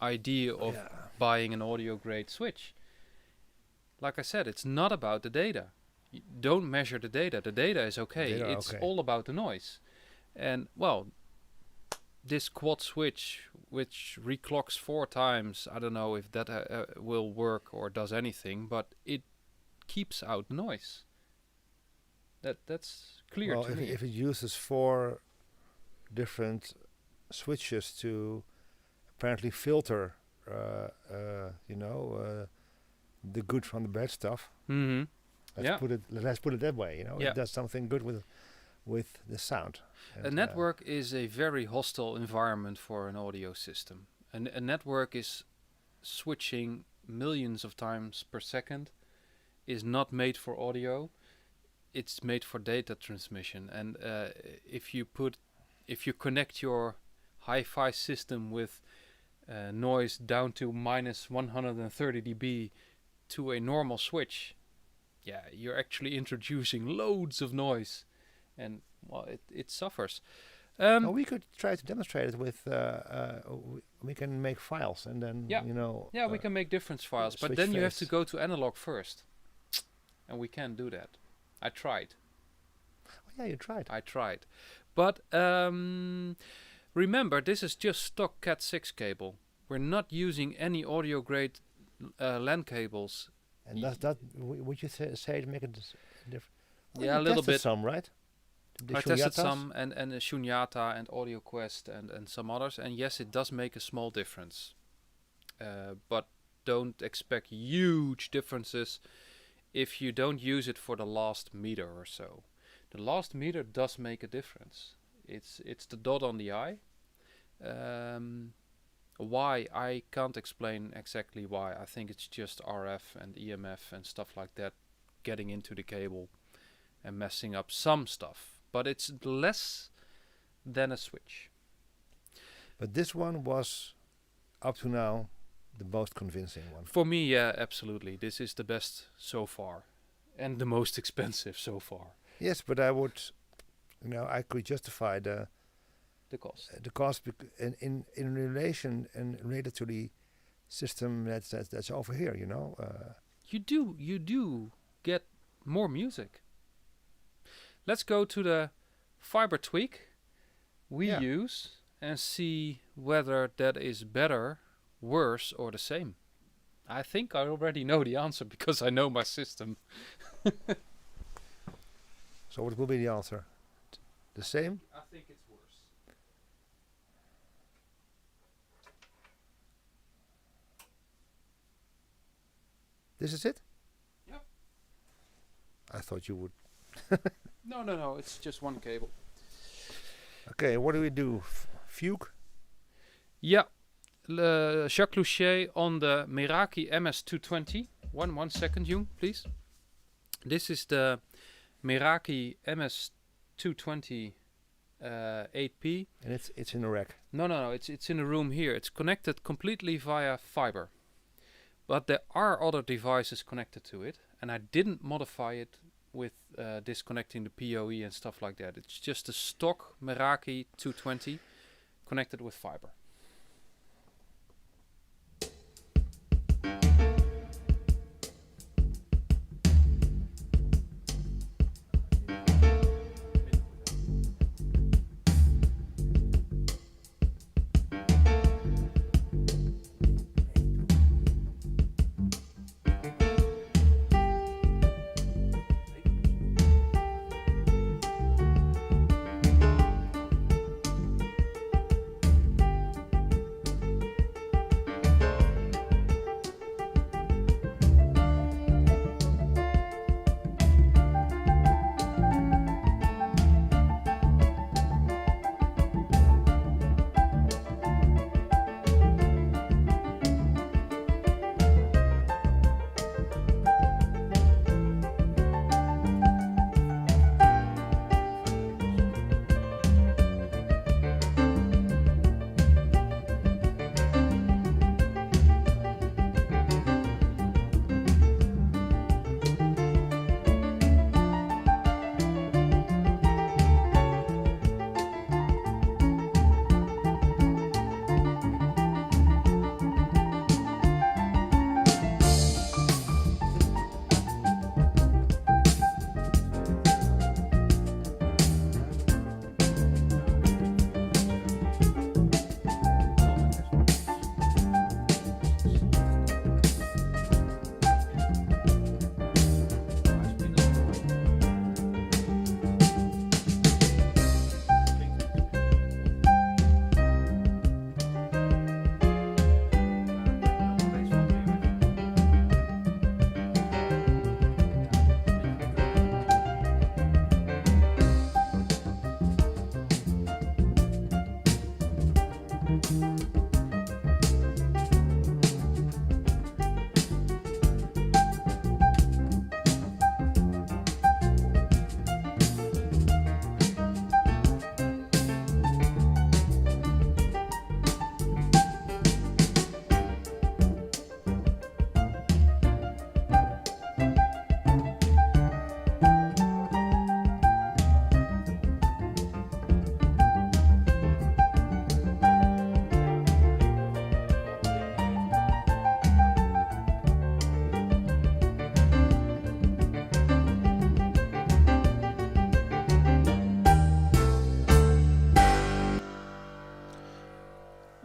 A: idea of buying an audio grade switch. Like I said, it's not about the data. You don't measure the data. The data is okay. It's all about the noise. And well, this quad switch, which reclocks 4 times, I don't know if that will work or does anything, but it keeps out noise. That's clear to me.
B: If it uses 4 different switches to apparently filter, the good from the bad stuff.
A: Mm-hmm.
B: Let's put it that way.
A: Yeah.
B: It does something good with the sound.
A: And a network is a very hostile environment for an audio system. And a network is switching millions of times per second. Is not made for audio. It's made for data transmission. And if you connect your hi-fi system with noise down to minus 130 dB to a normal switch, you're actually introducing loads of noise, and well, it suffers.
B: We could try to demonstrate it with. We can make files and then
A: we can make different files, but then you have to go to analog first, and we can't do that. I tried.
B: Oh, yeah, you tried.
A: I tried, but remember, this is just stock Cat6 cable. We're not using any audio grade LAN cables.
B: And would you say it make it different?
A: Yeah, a little bit.
B: Some, right?
A: I tested some and Shunyata and AudioQuest and some others, and yes, it does make a small difference. But don't expect huge differences if you don't use it for the last meter or so. The last meter does make a difference. It's the dot on the I. Why? I can't explain exactly why. I think it's just RF and EMF and stuff like that getting into the cable and messing up some stuff. But it's less than a switch.
B: But this one was, up to now, the most convincing one.
A: For me, yeah, absolutely. This is the best so far. And the most expensive so far.
B: Yes, but I would, I could justify
A: The cost.
B: The cost in relation and related to the system that's over here, you know.
A: You do get more music. Let's go to the fiber tweak we use and see whether that is better, worse, or the same. I think I already know the answer because I know my system.
B: So what will be the answer? The same?
A: I think it's worse.
B: This is it?
A: Yep.
B: I thought you would.
A: No. It's just one cable.
B: Okay, what do we do? Fugue?
A: Yeah. Jacques Louchet on the Meraki MS220. One second, Jung, please. This is the Meraki MS220 8P.
B: And it's in a rack.
A: No. It's in a room here. It's connected completely via fiber. But there are other devices connected to it, and I didn't modify it with disconnecting the PoE and stuff like that. It's just a stock Meraki 220 connected with fiber.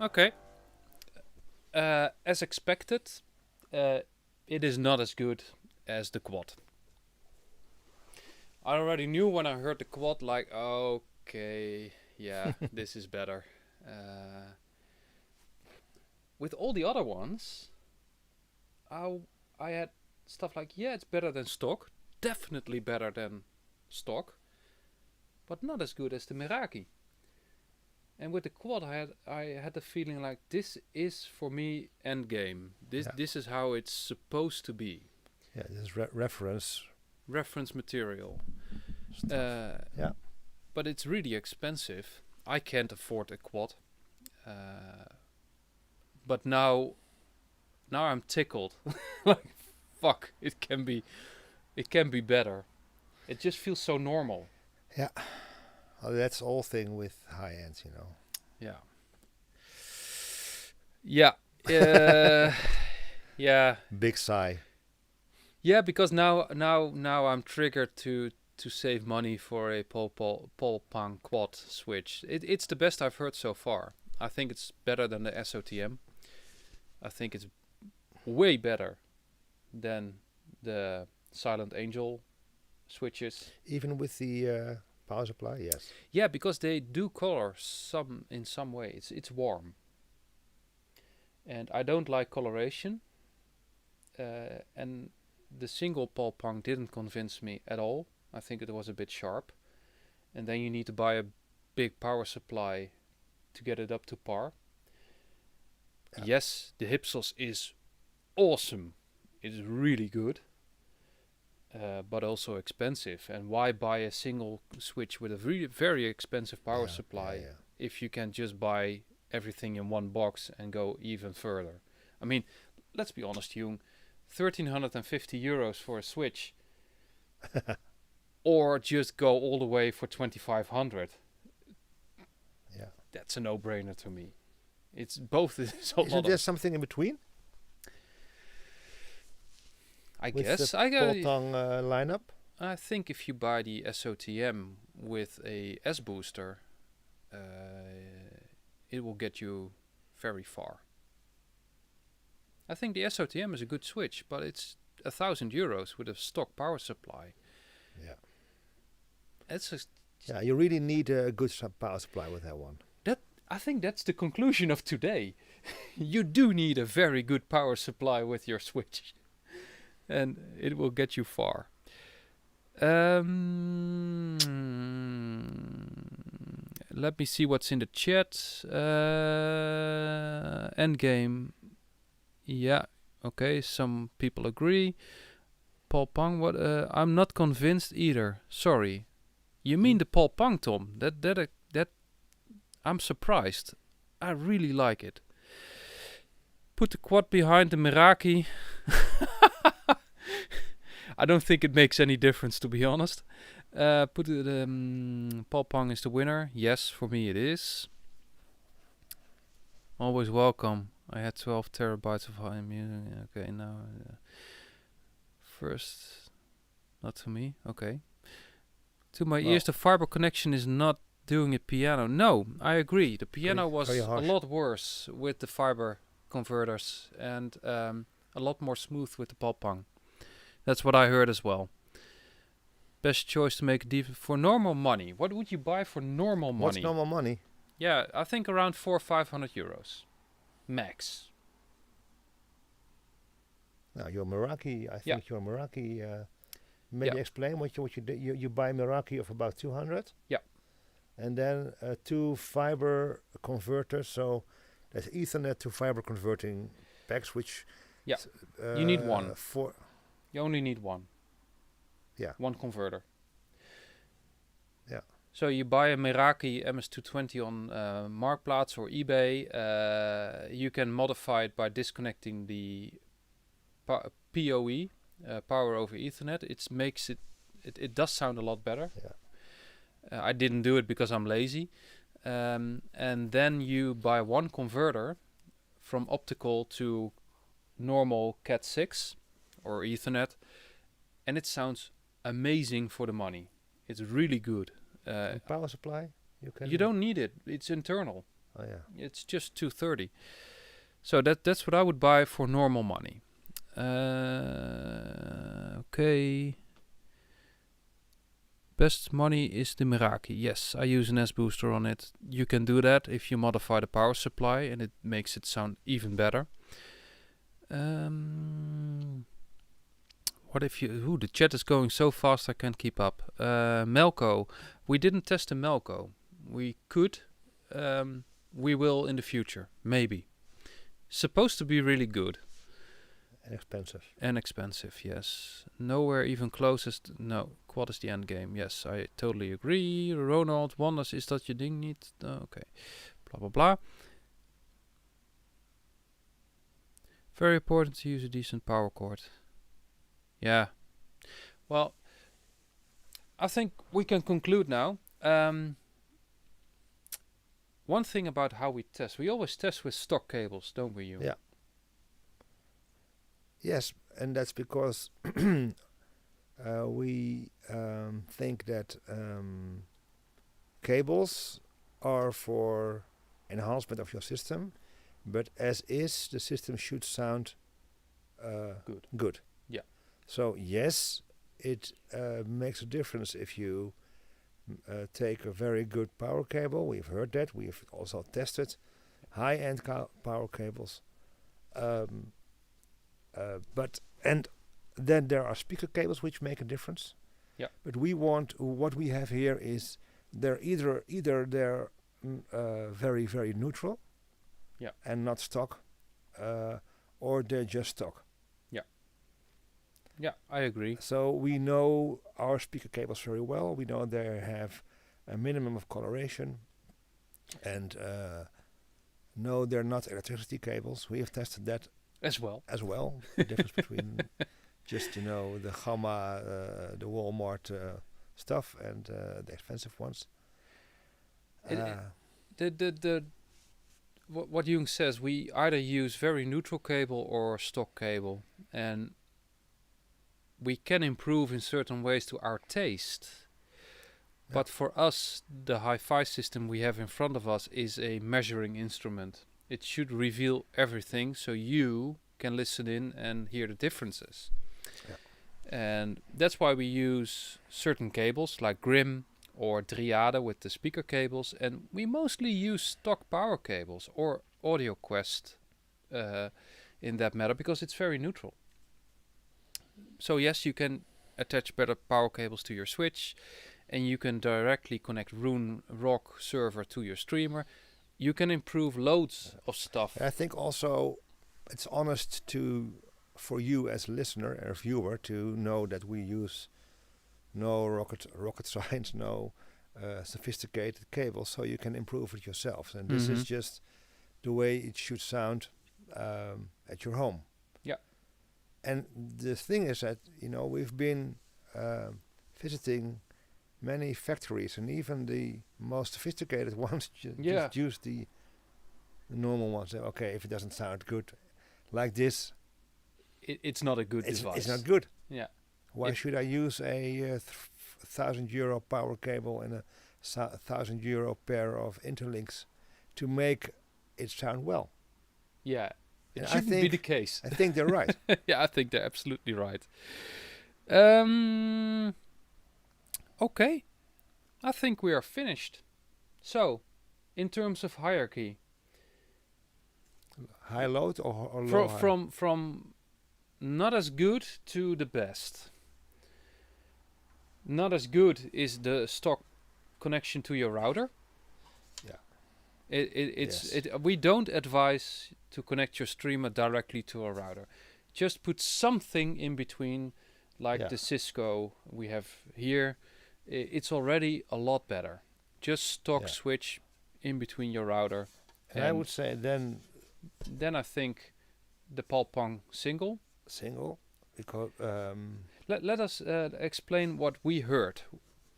A: Okay. As expected, it is not as good as the quad. I already knew when I heard the quad, like, okay, yeah, this is better. With all the other ones, I had stuff like, yeah, it's better than stock, definitely better than stock, but not as good as the Meraki. And with the quad, I had the feeling like this is for me end game. This is how it's supposed to be.
B: Yeah, this is reference
A: material.
B: Yeah.
A: But it's really expensive. I can't afford a quad. But now I'm tickled. Like, fuck, it can be better. It just feels so normal.
B: Yeah. That's all thing with high ends, you know.
A: Yeah. Yeah. Yeah.
B: Big sigh.
A: Yeah, because now I'm triggered to save money for a Pol-Pang quad switch. It's the best I've heard so far. I think it's better than the SOTM. I think it's way better than the Silent Angel switches.
B: Even with the power supply, yes.
A: Yeah, because they do color in some way. It's warm. And I don't like coloration. And the single Pol-Pang didn't convince me at all. I think it was a bit sharp. And then you need to buy a big power supply to get it up to par. Yeah. Yes, the Hypsos is awesome. It's really good. But also expensive. And why buy a single switch with a really very expensive power supply if you can just buy everything in one box and go even further? I mean, let's be honest, Jung. 1,350 euros for a switch. Or just go all the way for 2,500.
B: Yeah.
A: That's a no-brainer to me. It's both.
B: Isn't there something in between?
A: I
B: with
A: guess.
B: The
A: I
B: Pol-Pang lineup?
A: I think if you buy the SOTM with a S booster, it will get you very far. I think the SOTM is a good switch, but it's 1,000 euros with a stock power supply.
B: Yeah.
A: Yeah,
B: you really need a good power supply with that one.
A: I think that's the conclusion of today. You do need a very good power supply with your switch. And it will get you far. Let me see what's in the chat. Endgame. Yeah, okay, some people agree. Pol-Pang, what? I'm not convinced either. Sorry. You mean the Pol-Pang, Tom? That I'm surprised. I really like it. Put the quad behind the Meraki. I don't think it makes any difference, to be honest. Put the Pol-Pang is the winner. Yes, for me it is. Always welcome. I had 12 terabytes of high music. Okay, now first, not to me. Okay. To my ears, the fiber connection is not doing it piano. No, I agree. The piano was a lot worse with the fiber converters and a lot more smooth with the Pol-Pang. That's what I heard as well. Best choice to make deep for normal money. What would you buy for normal money?
B: What's normal money?
A: Yeah, I think around 400 or 500 euros. Max.
B: Now your Meraki, I think your Meraki. Maybe explain what you do. You buy Meraki of about 200.
A: Yeah. And
B: then 2 fiber converters. So there's Ethernet to fiber converting packs, which.
A: Yeah. You need one.
B: For.
A: You only need one.
B: Yeah.
A: One converter.
B: Yeah.
A: So you buy a Meraki MS220 on Marktplaats or eBay. You can modify it by disconnecting the PoE, power over Ethernet. It does sound a lot better.
B: Yeah.
A: I didn't do it because I'm lazy. And then you buy one converter from optical to normal Cat6 or Ethernet, and it sounds amazing for the money. It's really good.
B: Power supply?
A: You don't need it. It's internal.
B: Oh yeah.
A: It's just 230. So that's what I would buy for normal money. Okay. Best money is the Meraki. Yes, I use an S booster on it. You can do that if you modify the power supply, and it makes it sound even better. What if you... the chat is going so fast I can't keep up. Melco. We didn't test the Melco. We could. We will in the future. Maybe. Supposed to be really good.
B: And expensive.
A: And expensive, yes. Nowhere even closest. No, quad is the end game. Yes, I totally agree. Ronald wonders, is dat je ding niet? Okay. Blah, blah, blah. Very important to use a decent power cord. Yeah. Well, I think we can conclude now. one thing about how we test, we always test with stock cables, don't we, you?
B: Yeah. Yes, and that's because we think that cables are for enhancement of your system, but as is, the system should sound good.
A: Yeah.
B: So yes, it makes a difference if you take a very good power cable. We've heard that. We've also tested high-end power cables. But then there are speaker cables which make a difference.
A: Yeah.
B: But what we have here is they're either they're very, very neutral.
A: Yeah.
B: And not stock, or they're just stock.
A: Yeah, I agree.
B: So we know our speaker cables very well. We know they have a minimum of coloration, and no, they're not electricity cables. We have tested that
A: As well.
B: The difference between just the Gamma, the Walmart stuff, and the expensive ones.
A: What Jung says, we either use very neutral cable or stock cable, and we can improve in certain ways to our taste.
B: Yeah.
A: But for us, the hi-fi system we have in front of us is a measuring instrument. It should reveal everything so you can listen in and hear the differences.
B: Yeah.
A: And that's why we use certain cables like Grimm or Dryade with the speaker cables, and we mostly use stock power cables or Audio Quest in that matter because it's very neutral. So yes, you can attach better power cables to your switch, and you can directly connect Rune Rock server to your streamer. You can improve loads of stuff.
B: I think also it's honest for you as a listener or viewer to know that we use no rocket science, no sophisticated cables, so you can improve it yourself. And this is just the way it should sound at your home.
A: Yeah.
B: And the thing is that we've been visiting many factories, and even the most sophisticated ones just use the normal ones. Okay, if it doesn't sound good like this,
A: it's not a good device.
B: It's not good.
A: Yeah.
B: Why should I use a €1,000 power cable and a €1,000 pair of interlinks to make it sound well?
A: Yeah, it
B: And
A: shouldn't be the case.
B: I think they're right.
A: Yeah, I think they're absolutely right. Okay, I think we are finished. So, in terms of hierarchy,
B: High load or low high?
A: from not as good to the best. Not as good is the stock connection to your router.
B: Yeah.
A: We don't advise to connect your streamer directly to a router. Just put something in between, like the Cisco we have here. It's already a lot better. Just stock switch in between your router.
B: And I would say
A: then I think the Palpong single,
B: because
A: let us explain what we heard.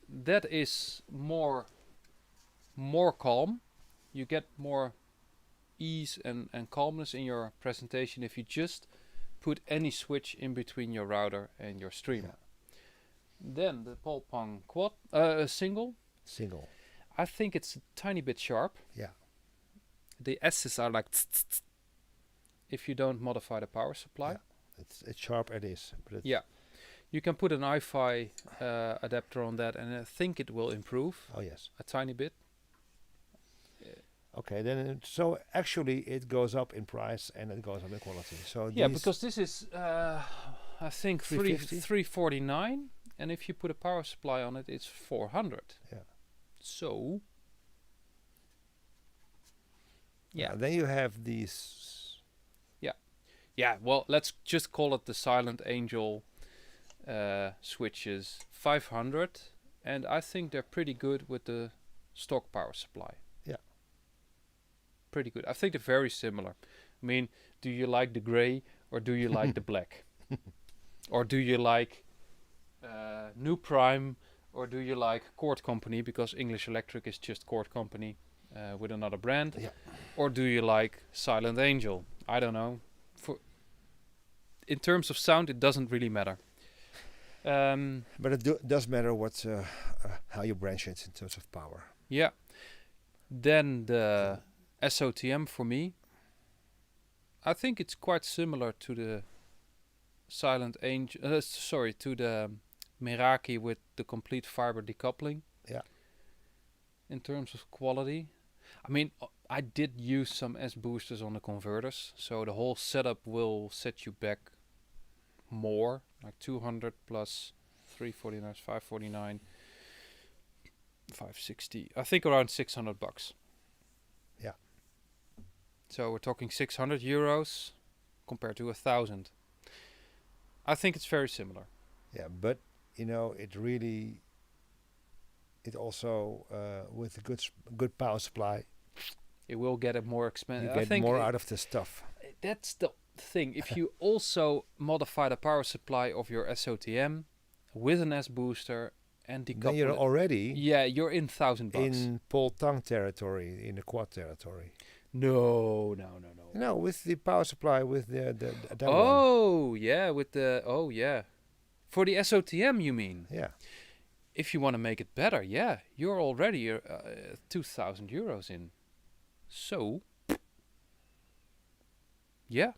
A: That is more calm. You get more ease and calmness in your presentation if you just put any switch in between your router and your streamer. Then the Palpong quad single. I think it's a tiny bit sharp.
B: Yeah.
A: The S's are like tss, tss, tss, if you don't modify the power supply.
B: Yeah. It's sharp, it is. But
A: You can put an Wi-Fi adapter on that, and I think it will improve.
B: Oh yes,
A: a tiny bit.
B: Okay, then so actually it goes up in price and it goes up in quality. So
A: because this is I think $349, and if you put a power supply on it, it's $400.
B: Yeah.
A: So.
B: Then you have these.
A: Yeah. Well, let's just call it the Silent Angel switches 500, and I think they're pretty good with the stock power supply.
B: Yeah.
A: Pretty good. I think they're very similar. I mean, do you like the gray or do you like the black? Or do you like NuPrime or do you like Chord Company, because English Electric is just Chord Company. with another brand,
B: Yeah.
A: or do you like Silent Angel? I don't know. In terms of sound, it doesn't really matter.
B: But it does matter what how you branch it in terms of power.
A: Yeah. Then the SOTM for me, I think it's quite similar to the Silent Angel. To the Meraki with the complete fiber decoupling.
B: Yeah.
A: In terms of quality, I mean, I did use some S boosters on the converters, so the whole setup will set you back more, like 200 plus 349, 549, 560. I think around $600.
B: Yeah.
A: So we're talking 600 euros compared to 1,000. I think it's very similar.
B: Yeah, but you know, it also with a good power supply,
A: It will get it more expensive.
B: you
A: I
B: get
A: think
B: more out of the stuff.
A: that's the thing. If you also modify the power supply of your SOTM with an S booster and decouple
B: Then you're
A: it,
B: already
A: you're in $1,000.
B: in Paul Tang territory, in the quad territory.
A: No.
B: No, with the power supply, with the that one.
A: With the for the SOTM, you mean?
B: Yeah.
A: If you want to make it better, you're already 2,000 euros in. So, yeah.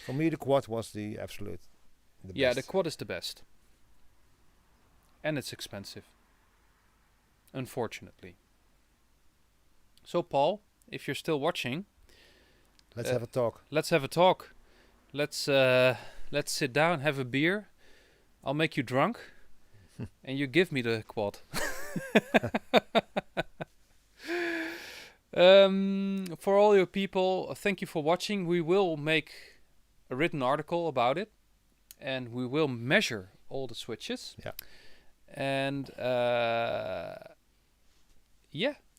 B: For me, the quad was the absolute. The
A: The
B: best.
A: quad is the best. And it's expensive. Unfortunately. So, Paul, if you're still watching,
B: Let's have a talk.
A: let's have a talk. Let's sit down, have a beer. I'll make you drunk, and you give me the quad. For all your people, thank you for watching. We will make a written article about it, and we will measure all the switches.
B: Yeah.
A: And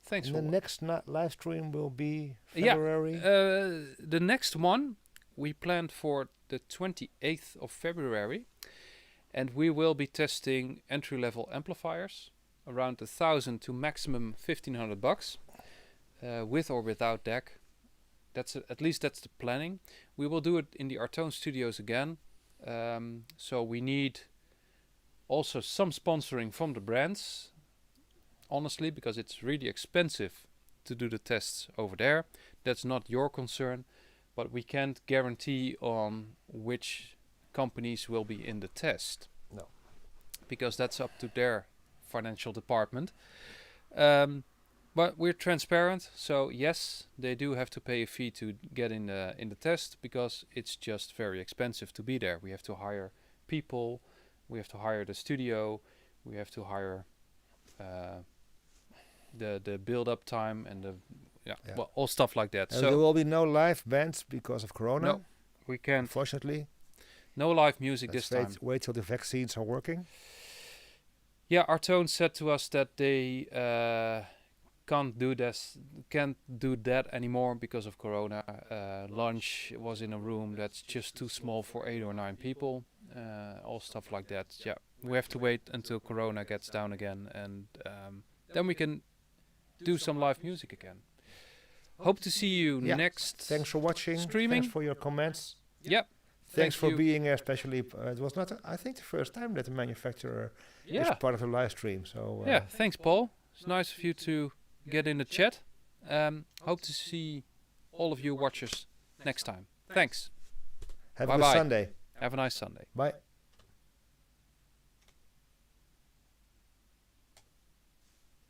A: thanks
B: And
A: for
B: the next live stream will be
A: Yeah,
B: February.
A: the next one we planned for the 28th of February, and we will be testing entry-level amplifiers around 1,000 to maximum $1,500, with or without DAC. At least that's the planning. We will do it in the Artone studios again. So we need also some sponsoring from the brands, honestly, because it's really expensive to do the tests over there. That's not your concern, but we can't guarantee on which companies will be in the test.
B: No.
A: Because that's up to their financial department. But we're transparent, so yes, they do have to pay a fee to get in the test, because it's just very expensive to be there. We have to hire people, we have to hire the studio, we have to hire the build-up time and all stuff like that.
B: And
A: So
B: there will be no live bands because of Corona.
A: no, we can't.
B: Unfortunately.
A: No live music
B: Let's
A: this time.
B: wait till the vaccines are working.
A: Yeah, Artone said to us that they can't do that anymore because of Corona. Lunch was in a room that's just too small for 8 or 9 people. All stuff like that. Yeah, we have to wait until Corona gets down again, and then we can do some live music again. Hope to see you next.
B: Thanks for watching.
A: Streaming.
B: Thanks for your comments.
A: Yep.
B: Thanks for
A: you.
B: being here, especially. It was not, I think, the first time that the manufacturer is part of a live stream. So
A: Thanks, Paul. It's nice of you to get in the chat. Hope to see all of you watchers next time. Thanks.
B: Have a
A: Bye-bye.
B: good Sunday.
A: Have a nice Sunday.
B: Bye.